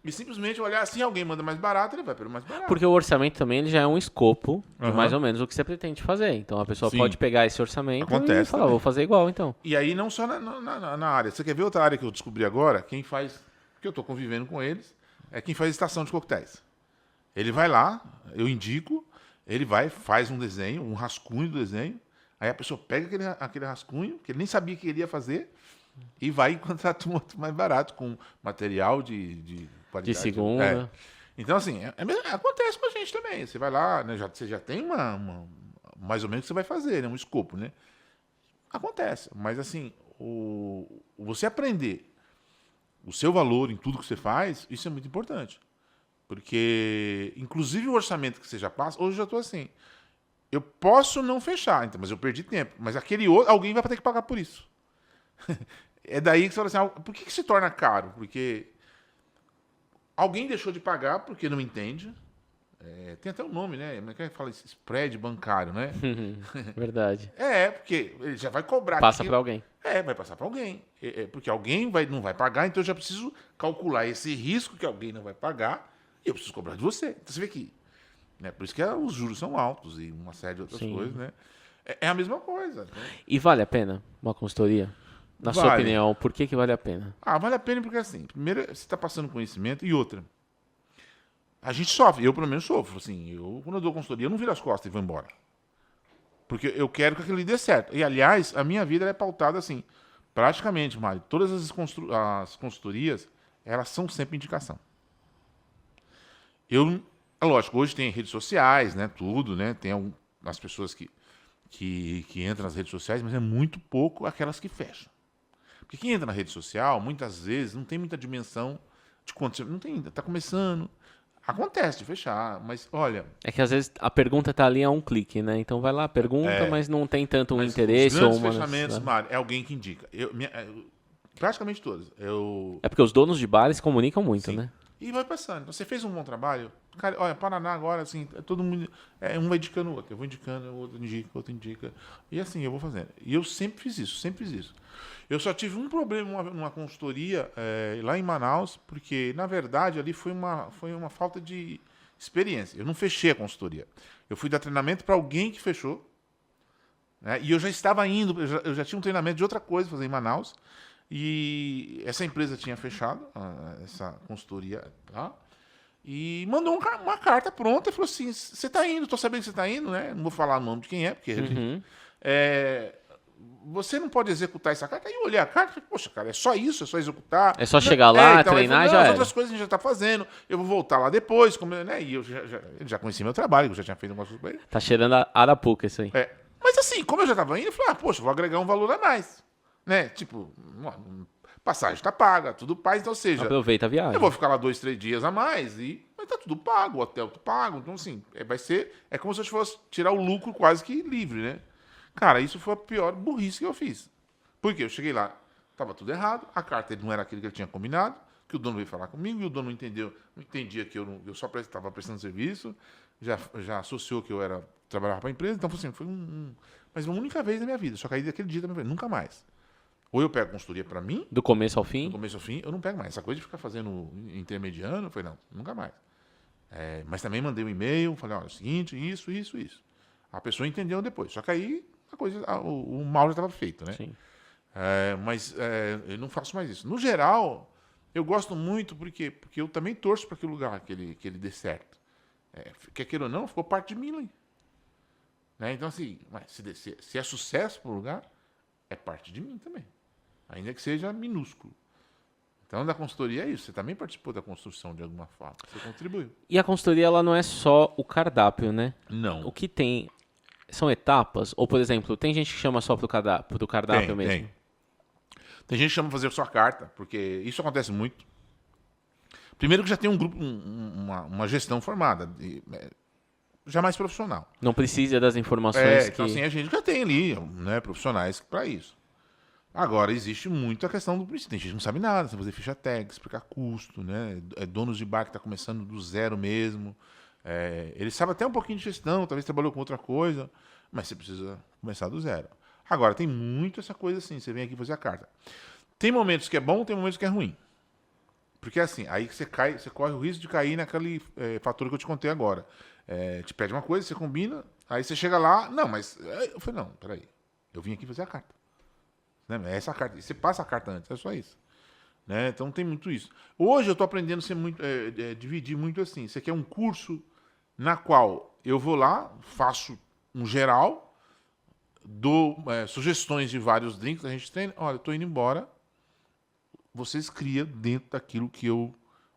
e simplesmente olhar assim, alguém manda mais barato, ele vai pelo mais barato. Porque o orçamento também ele já é um escopo de mais ou menos o que você pretende fazer. Então a pessoa pode pegar esse orçamento e falar, vou fazer igual então. E aí não só na área. Você quer ver outra área que eu descobri agora? Quem faz, que eu estou convivendo com eles, é quem faz estação de coquetéis. Ele vai lá, eu indico, ele vai, faz um desenho, um rascunho do desenho, aí a pessoa pega aquele rascunho, que ele nem sabia que ele ia fazer, e vai e contrata um outro mais barato, com material de qualidade. De segunda. Então, assim, acontece com a gente também. Você vai lá, né, você já tem mais ou menos o que você vai fazer, né, um escopo, né? Acontece, mas assim, você aprender o seu valor em tudo que você faz, isso é muito importante. Porque, inclusive, o orçamento que você já passa, hoje eu já estou assim. Eu posso não fechar, então, mas eu perdi tempo. Mas aquele outro, alguém vai ter que pagar por isso. É daí que você fala assim, por que se torna caro? Porque alguém deixou de pagar porque não entende. Tem até um nome, né? Como é que fala isso? Spread bancário, né? Verdade. Porque ele já vai cobrar. Passa para alguém. Vai passar para alguém. Porque alguém não vai pagar, então eu já preciso calcular esse risco que alguém não vai pagar e eu preciso cobrar de você. Então você vê que... Por isso que os juros são altos e uma série de outras coisas, né? É a mesma coisa. Né? E vale a pena uma consultoria? Na sua opinião, por que vale a pena? Vale a pena porque, assim, primeiro, você está passando conhecimento e outra. A gente sofre, eu pelo menos sofro. Assim, quando eu dou consultoria, eu não viro as costas e vou embora. Porque eu quero que aquilo ali dê certo. E, aliás, a minha vida é pautada assim, praticamente, Mário, todas as consultorias, elas são sempre indicação. Lógico, hoje tem redes sociais, né, tudo, né, tem as pessoas que entram nas redes sociais, mas é muito pouco aquelas que fecham. Porque quem entra na rede social, muitas vezes, não tem muita dimensão de quanto... Não tem ainda, está começando. Acontece de fechar, mas olha... É que às vezes a pergunta está ali a um clique, né? Então vai lá, pergunta, mas não tem tanto um interesse. Os grandes fechamentos, Mário, é alguém que indica. Praticamente todos. É porque os donos de bares comunicam muito, Sim. né? E vai passando. Você fez um bom trabalho. Cara, olha, Paraná agora, assim, todo mundo... um vai indicando o outro. Eu vou indicando, o outro indica. E assim, eu vou fazendo. E eu sempre fiz isso. Eu só tive um problema numa consultoria lá em Manaus, porque, na verdade, ali foi uma falta de experiência. Eu não fechei a consultoria. Eu fui dar treinamento para alguém que fechou. Né? E eu já estava indo, eu já tinha um treinamento de outra coisa fazer em Manaus. E essa empresa tinha fechado essa consultoria, tá? E mandou uma carta pronta e falou assim, você está indo, estou sabendo que você está indo, né? Não vou falar o nome de quem é, porque você não pode executar essa carta. Aí eu olhei a carta e falei, poxa, cara, é só isso? É só executar? É só chegar lá, então, treinar, falei, já as era. outras coisas a gente já está fazendo, eu vou voltar lá depois, né? E eu já conheci meu trabalho, eu já tinha feito algumas coisas para ele. Tá cheirando a Arapuca isso aí. Mas assim, como eu já estava indo, eu falei, poxa, vou agregar um valor a mais. Né? Tipo, passagem está paga, tudo pago, então, ou seja... Aproveita a viagem. Eu vou ficar lá 2-3 dias a mais, mas tá tudo pago, o hotel tá pago, então assim, vai ser... É como se eu fosse tirar o lucro quase que livre, né? Cara, isso foi a pior burrice que eu fiz. Por quê? Eu cheguei lá, tava tudo errado, a carta não era aquilo que ele tinha combinado, que o dono veio falar comigo, e o dono não entendia que eu só estava prestando serviço, já associou que eu trabalhava para a empresa, então assim, foi mas uma única vez na minha vida, só caí daquele dia também, nunca mais. Ou eu pego consultoria para mim... Do começo ao fim? Do começo ao fim, eu não pego mais. Essa coisa de ficar fazendo intermediano, eu falei, não, nunca mais. Mas também mandei um e-mail, falei, olha, é o seguinte, isso. A pessoa entendeu depois. Só que aí o mal já estava feito, né? Sim. Mas eu não faço mais isso. No geral, eu gosto muito porque eu também torço para aquele lugar que ele dê certo. Quer queira ou não, ficou parte de mim. Né? Então, assim, se é sucesso para o lugar, é parte de mim também. Ainda que seja minúsculo. Então, da consultoria é isso. Você também participou da construção de alguma forma. Você contribuiu. E a consultoria, ela não é só o cardápio, né? Não. O que tem são etapas? Ou, por exemplo, tem gente que chama só pro cardápio mesmo? Tem gente que chama fazer só a carta, porque isso acontece muito. Primeiro que já tem um grupo, uma gestão formada, já mais profissional. Não precisa das informações Então, assim, a gente já tem ali, né, profissionais para isso. Agora, existe muito a questão do princípio. Tem gente que não sabe nada, você fazer ficha técnica, explicar custo, né? Donos de bar que está começando do zero mesmo. Ele sabe até um pouquinho de gestão, talvez trabalhou com outra coisa, mas você precisa começar do zero. Agora, tem muito essa coisa assim, você vem aqui fazer a carta. Tem momentos que é bom, tem momentos que é ruim. Porque assim, aí você corre o risco de cair naquele fator que eu te contei agora. Te pede uma coisa, você combina, aí você chega lá, não, mas... Eu falei, não, peraí, eu vim aqui fazer a carta. Né? É essa carta, e você passa a carta antes, é só isso. Né? Então tem muito isso. Hoje eu estou aprendendo a ser muito, dividir muito assim. Isso aqui é um curso na qual eu vou lá, faço um geral, dou sugestões de vários drinks, a gente treina, olha, eu estou indo embora, vocês criam dentro daquilo que eu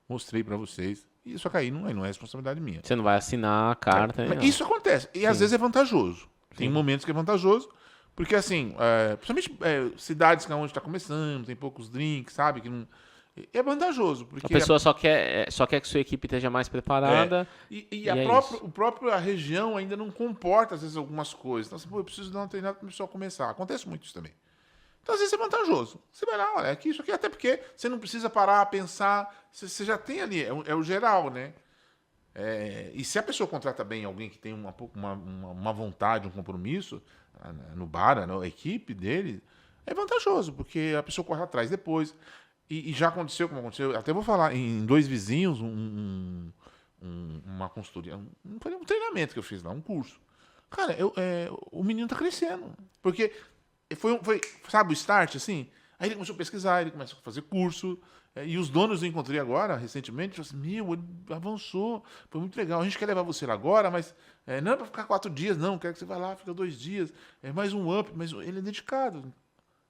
mostrei para vocês. E só que aí não é responsabilidade minha. Você não vai assinar a carta. Isso acontece. E às vezes é vantajoso. Tem momentos que é vantajoso, porque assim, principalmente cidades que é onde está começando, tem poucos drinks, sabe? Que não, É vantajoso. A Porque pessoa só quer que sua equipe esteja mais preparada. E é a própria região ainda não comporta, às vezes, algumas coisas. Então, assim, pô, eu preciso dar uma treinada para o pessoal começar. Acontece muito isso também. Então, às vezes, é vantajoso. Você vai lá, olha, aqui, isso aqui, até porque você não precisa parar, pensar. Você já tem ali, é o geral, né? E se a pessoa contrata bem alguém que tem uma vontade, um compromisso no bar, na equipe dele, é vantajoso, porque a pessoa corre atrás depois. E já aconteceu, como aconteceu, até vou falar, em 2 vizinhos, uma consultoria, foi um treinamento que eu fiz lá, um curso. Cara, o menino tá crescendo. Porque foi, sabe, o start, assim? Aí ele começou a pesquisar, ele começou a fazer curso. E os donos eu encontrei agora, recentemente, falaram assim, ele avançou, foi muito legal. A gente quer levar você lá agora, mas não é para ficar 4 dias, não. Quero que você vá lá, fica 2 dias. É mais um up, mas ele é dedicado.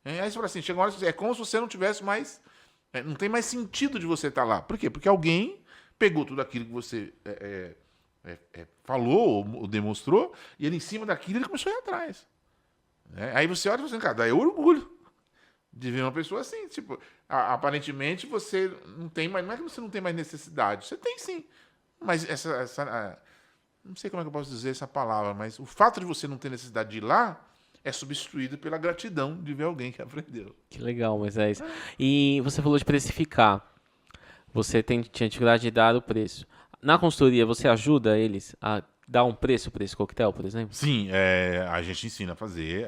Aí você fala assim, chega uma hora, é como se você não tivesse mais... não tem mais sentido de você estar lá. Por quê? Porque alguém pegou tudo aquilo que você falou ou demonstrou, e ele, em cima daquilo, ele começou a ir atrás. Aí você olha e fala assim, cara, daí é orgulho de ver uma pessoa assim. Tipo, aparentemente você não tem mais. Não é que você não tem mais necessidade. Você tem sim. Mas não sei como é que eu posso dizer essa palavra, mas o fato de você não ter necessidade de ir lá é substituído pela gratidão de ver alguém que aprendeu. Que legal, Moisés. E você falou de precificar. Você tinha dificuldade de dar o preço. Na consultoria, você ajuda eles a dar um preço para esse coquetel, por exemplo? Sim, a gente ensina a fazer.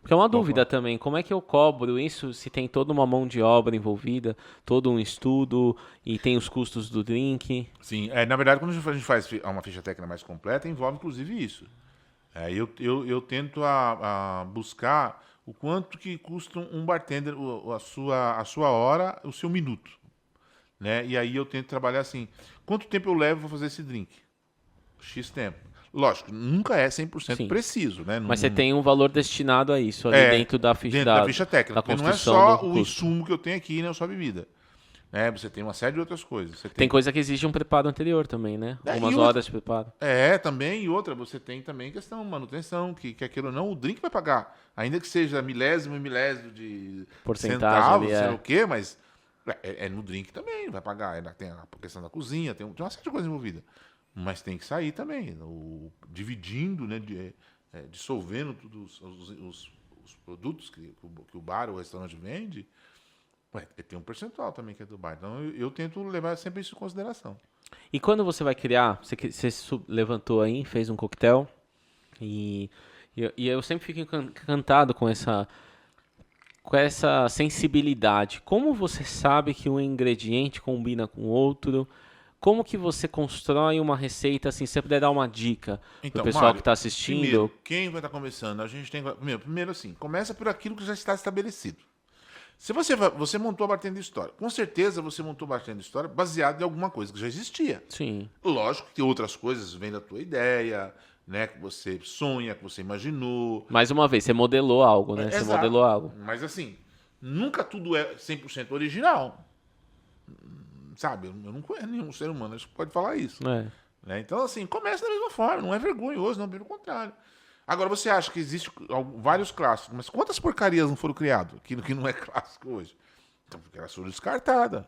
Porque é uma dúvida também, como é que eu cobro isso se tem toda uma mão de obra envolvida, todo um estudo e tem os custos do drink? Sim, na verdade, quando a gente faz uma ficha técnica mais completa, envolve inclusive isso. Eu tento buscar o quanto que custa um bartender a sua hora, o seu minuto. Né? E aí eu tento trabalhar assim, quanto tempo eu levo para fazer esse drink? X tempo. Lógico, nunca é 100% Sim. preciso, né? Mas você tem um valor destinado a isso ali dentro da ficha, da ficha técnica. da Porque não é construção só do o custo. insumo que eu tenho aqui, né? Só a bebida. Você tem uma série de outras coisas. Você Tem coisa que exige um preparo anterior também, né? É, Algumas e outra- horas de preparo. Também. E outra, você tem também questão de manutenção, que aquilo ou não, o drink vai pagar. Ainda que seja milésimo e milésimo de Porcentagem centavos, ali, sei lá o quê, mas no drink também vai pagar. Ainda tem a questão da cozinha, tem uma série de coisas envolvidas. Mas tem que sair também. Dividindo, né, dissolvendo todos os produtos que o bar ou o restaurante vende, tem um percentual também que é do bar. Então eu tento levar sempre isso em consideração. E quando você vai criar, você levantou aí, fez um coquetel, e eu sempre fico encantado com essa sensibilidade. Como você sabe que um ingrediente combina com outro? Como que você constrói uma receita, assim, se você puder dar uma dica pro pessoal Mário, que está assistindo? Primeiro, quem vai estar começando? A gente tem. Primeiro assim, começa por aquilo que já está estabelecido. Se você montou a bartender de história, com certeza você montou a bartender de história baseado em alguma coisa que já existia. Sim. Lógico que outras coisas vêm da tua ideia, né? Que você sonha, que você imaginou. Mais uma vez, você modelou algo, né? Você Exato. modelou algo. Mas assim, nunca tudo é 100% original. Sabe? Eu não conheço nenhum ser humano que pode falar isso. Né? Então, assim, começa da mesma forma. Não é vergonhoso, não, pelo contrário. Agora, você acha que existem vários clássicos, mas quantas porcarias não foram criadas? Aquilo que não é clássico hoje. Então, porque elas foram descartadas.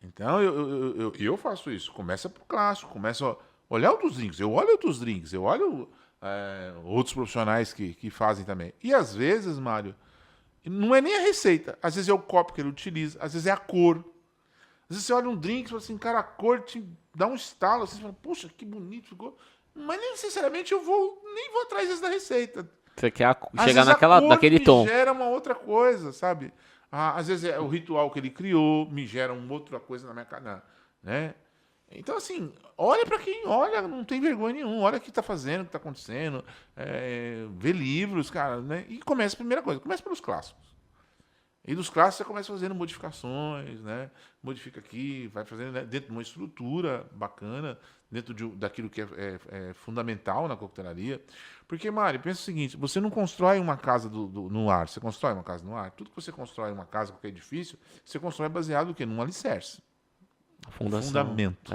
Então, eu faço isso. Começa pro clássico, começa a olhar outros drinks. Eu olho outros drinks, eu olho outros profissionais que fazem também. E às vezes, Mário, não é nem a receita. Às vezes é o copo que ele utiliza, às vezes é a cor. Às vezes você olha um drink e fala assim, cara, a cor te dá um estalo. Assim, você fala, poxa, que bonito ficou. Mas nem sinceramente nem vou atrás da receita. Você quer chegar naquele tom. Gera uma outra coisa, sabe? Às vezes é o ritual que ele criou, me gera uma outra coisa na minha cara, né? Então, assim, olha para quem olha, não tem vergonha nenhuma, olha o que tá fazendo, o que tá acontecendo, vê livros, cara, né? E começa a primeira coisa, começa pelos clássicos. E dos clássicos você começa fazendo modificações, né? Modifica aqui, vai fazendo, né, dentro de uma estrutura bacana, dentro daquilo que é fundamental na coquetelaria. Porque, Mário, pensa o seguinte, você não constrói uma casa no ar, você constrói uma casa no ar. Tudo que você constrói uma casa, qualquer edifício, você constrói baseado no quê? Num alicerce. Fundamento.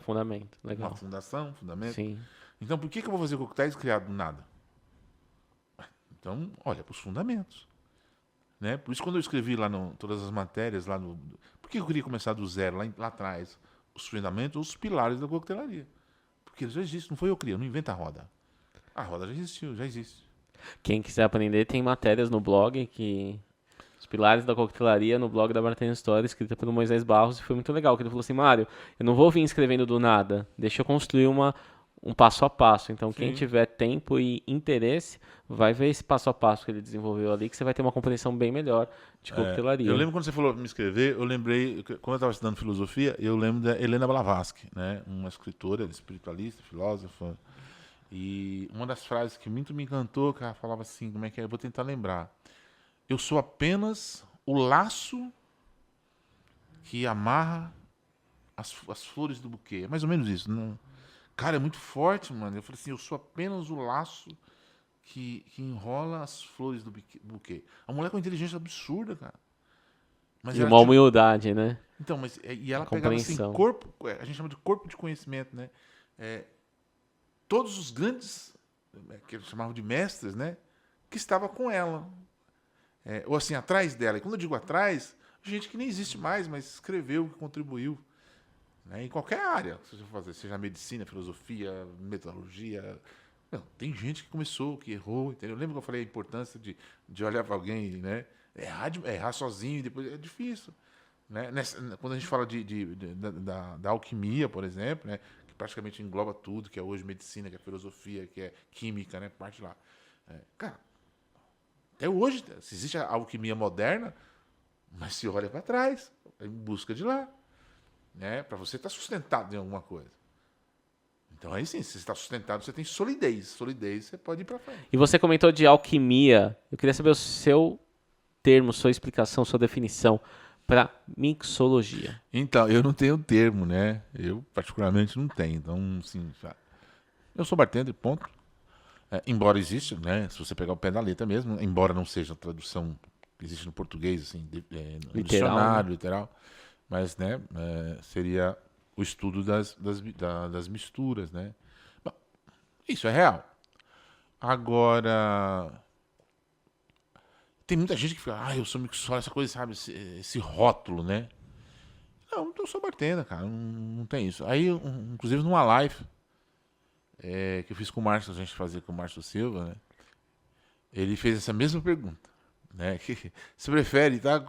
Fundamento. Legal. Uma fundação, fundamento. Sim. Então, por que eu vou fazer coquetéis criados do nada? Então, olha para os fundamentos. Né? Por isso, quando eu escrevi lá todas as matérias, por que eu queria começar do zero, lá atrás? Os fundamentos, os pilares da coquetelaria. Porque eles já existem, não foi eu que criei, eu não invento a roda. A roda já existiu, já existe. Quem quiser aprender, tem matérias no blog Os Pilares da Coquetelaria, no blog da Bartender Story, escrita pelo Moisés Barros, e foi muito legal, que ele falou assim, Mário, eu não vou vir escrevendo do nada, deixa eu construir um passo a passo. Então, Sim. quem tiver tempo e interesse, vai ver esse passo a passo que ele desenvolveu ali, que você vai ter uma compreensão bem melhor de coquetelaria. Eu lembro quando você falou me escrever, eu lembrei, quando eu estava estudando filosofia, eu lembro da Helena Blavatsky, né? Uma escritora, espiritualista, filósofa. E uma das frases que muito me encantou, que ela falava assim, como é que é? Eu vou tentar lembrar. Eu sou apenas o laço que amarra as flores do buquê. É mais ou menos isso, não? Cara, é muito forte, mano. Eu falei assim, eu sou apenas o laço que enrola as flores do buquê. A mulher com inteligência absurda, cara. Mas E uma humildade, né? Então, e ela pegava assim, a gente chama de corpo de conhecimento, né? Todos os grandes, que eles chamavam de mestres, né? Que estava com ela. Ou assim, atrás dela. E quando eu digo atrás, gente que nem existe mais, mas escreveu, que contribuiu. Né? Em qualquer área que você for fazer, seja medicina, filosofia, metalurgia. Não, tem gente que começou, que errou, entendeu? Lembra que eu falei a importância de olhar para alguém, né? Errar sozinho, depois é difícil. Né? Quando a gente fala da alquimia, por exemplo, né? Que praticamente engloba tudo, que é hoje medicina, que é filosofia, que é química, né? Parte lá. Cara, até hoje, se existe a alquimia moderna, mas se olha para trás, em busca de lá. Né? Para você estar sustentado em alguma coisa. Então aí sim, se você está sustentado, você tem solidez. Solidez, você pode ir para frente. E você comentou de alquimia. Eu queria saber o seu termo, sua explicação, sua definição para mixologia. Então, eu não tenho termo, né? Eu particularmente não tenho. Então, assim, eu sou bartender, ponto. Embora exista, né? Se você pegar o pé da letra mesmo, embora não seja a tradução que existe no português, assim, no dicionário, literal. Mas, né, seria o estudo das misturas, né? Bom, isso é real. Agora, tem muita gente que fica, eu sou mixólogo, essa coisa, sabe, esse rótulo, né? Não, eu sou bartender, cara, não tem isso. Aí, inclusive, numa live que eu fiz com o Márcio, a gente fazia com o Márcio Silva, né? Ele fez essa mesma pergunta. Né? Você prefere, tá?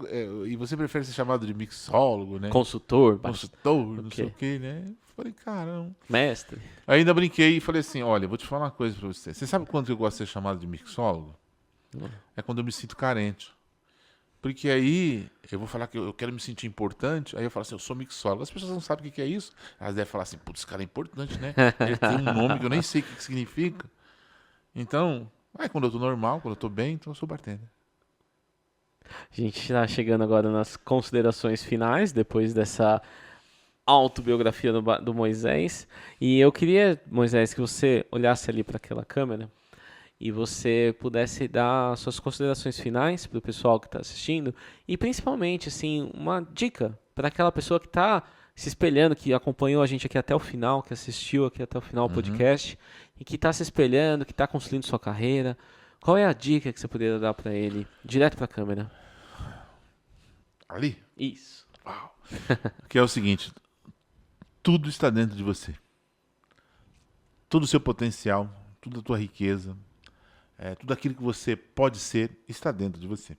E você prefere ser chamado de mixólogo, né? Consultor, não sei o que, né? Falei, caramba. Mestre. Ainda brinquei e falei assim, olha, vou te falar uma coisa pra você. Você sabe quando eu gosto de ser chamado de mixólogo? É quando eu me sinto carente. Porque aí eu vou falar que eu quero me sentir importante, aí eu falo assim, eu sou mixólogo. As pessoas não sabem o que é isso. Elas devem falar assim, putz, esse cara é importante, né? Ele tem um nome que eu nem sei o que significa. Então, quando eu tô normal, quando eu tô bem, então eu sou bartender. A gente está chegando agora nas considerações finais, depois dessa autobiografia do Moisés. E eu queria, Moisés, que você olhasse ali para aquela câmera e você pudesse dar suas considerações finais para o pessoal que está assistindo e principalmente assim, uma dica para aquela pessoa que está se espelhando, que acompanhou a gente aqui até o final, que assistiu aqui até o final do podcast e que está se espelhando, que está construindo sua carreira. Qual é a dica que você poderia dar para ele, direto para a câmera? Ali? Isso. Uau. Que é o seguinte, tudo está dentro de você. Todo o seu potencial, toda a tua riqueza, tudo aquilo que você pode ser, está dentro de você.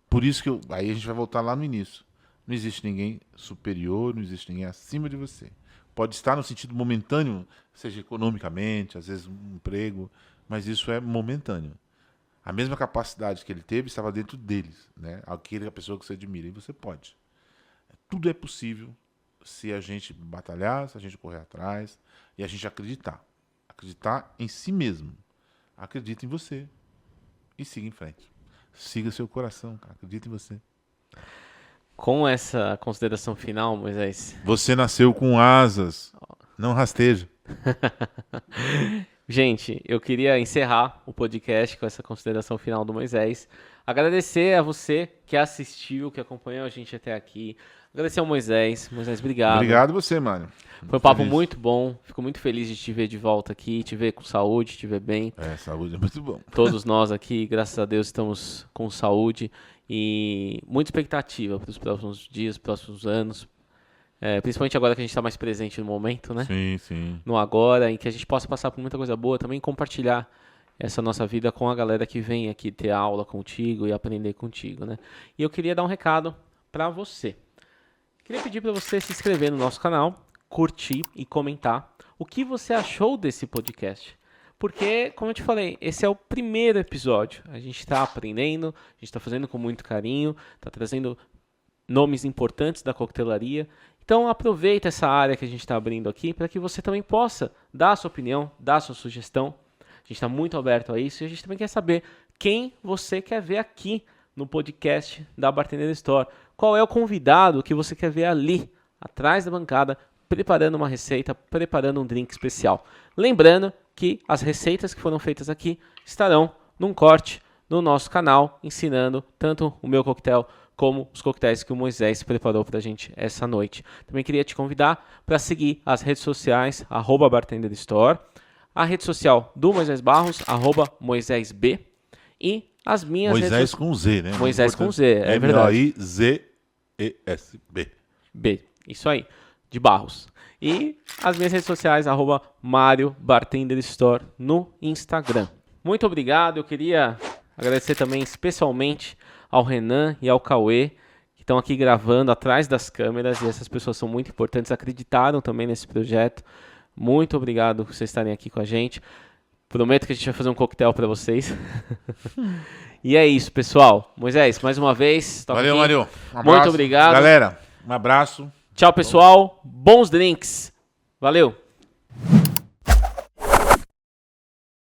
Por isso que aí a gente vai voltar lá no início. Não existe ninguém superior, não existe ninguém acima de você. Pode estar no sentido momentâneo, seja economicamente, às vezes um emprego, mas isso é momentâneo. A mesma capacidade que ele teve estava dentro deles, né? Aquela pessoa que você admira, e você pode. Tudo é possível se a gente batalhar, se a gente correr atrás e a gente acreditar. Acreditar em si mesmo. Acredita em você e siga em frente. Siga seu coração, cara. Acredita em você. Com essa consideração final, Moisés. Você nasceu com asas, não rasteja. Gente, eu queria encerrar o podcast com essa consideração final do Moisés. Agradecer a você que assistiu, que acompanhou a gente até aqui. Agradecer ao Moisés. Moisés, obrigado. Obrigado você, mano. Foi um papo muito bom. Fico muito feliz de te ver de volta aqui, te ver com saúde, te ver bem. Saúde é muito bom. Todos nós aqui, graças a Deus, estamos com saúde e muita expectativa para os próximos dias, próximos anos. Principalmente agora que a gente está mais presente no momento, né? Sim. No agora, em que a gente possa passar por muita coisa boa, também compartilhar essa nossa vida com a galera que vem aqui ter aula contigo e aprender contigo, né? E eu queria dar um recado para você. Queria pedir para você se inscrever no nosso canal, curtir e comentar o que você achou desse podcast. Porque, como eu te falei, esse é o primeiro episódio. A gente está aprendendo, a gente está fazendo com muito carinho, está trazendo nomes importantes da coquetelaria. Então aproveita essa área que a gente está abrindo aqui para que você também possa dar a sua opinião, dar a sua sugestão. A gente está muito aberto a isso e a gente também quer saber quem você quer ver aqui no podcast da Bartender Store. Qual é o convidado que você quer ver ali, atrás da bancada, preparando uma receita, preparando um drink especial. Lembrando que as receitas que foram feitas aqui estarão num corte no nosso canal, ensinando tanto o meu coquetel como os coquetéis que o Moisés preparou pra gente essa noite. Também queria te convidar para seguir as redes sociais, @bartenderstore, a rede social do Moisés Barros, @MoisésB, e as minhas Moisés com Z, né? Moisés com Z, é verdade. MOIZESB. B, isso aí, de Barros. E as minhas redes sociais, @Mário Bartender Store no Instagram. Muito obrigado, eu queria agradecer também especialmente ao Renan e ao Cauê, que estão aqui gravando atrás das câmeras, e essas pessoas são muito importantes, acreditaram também nesse projeto. Muito obrigado por vocês estarem aqui com a gente. Prometo que a gente vai fazer um coquetel para vocês. E é isso, pessoal. Moisés, mais uma vez. Valeu, Mário. Um abraço. Muito obrigado. Galera, um abraço. Tchau, pessoal. Bons drinks. Valeu.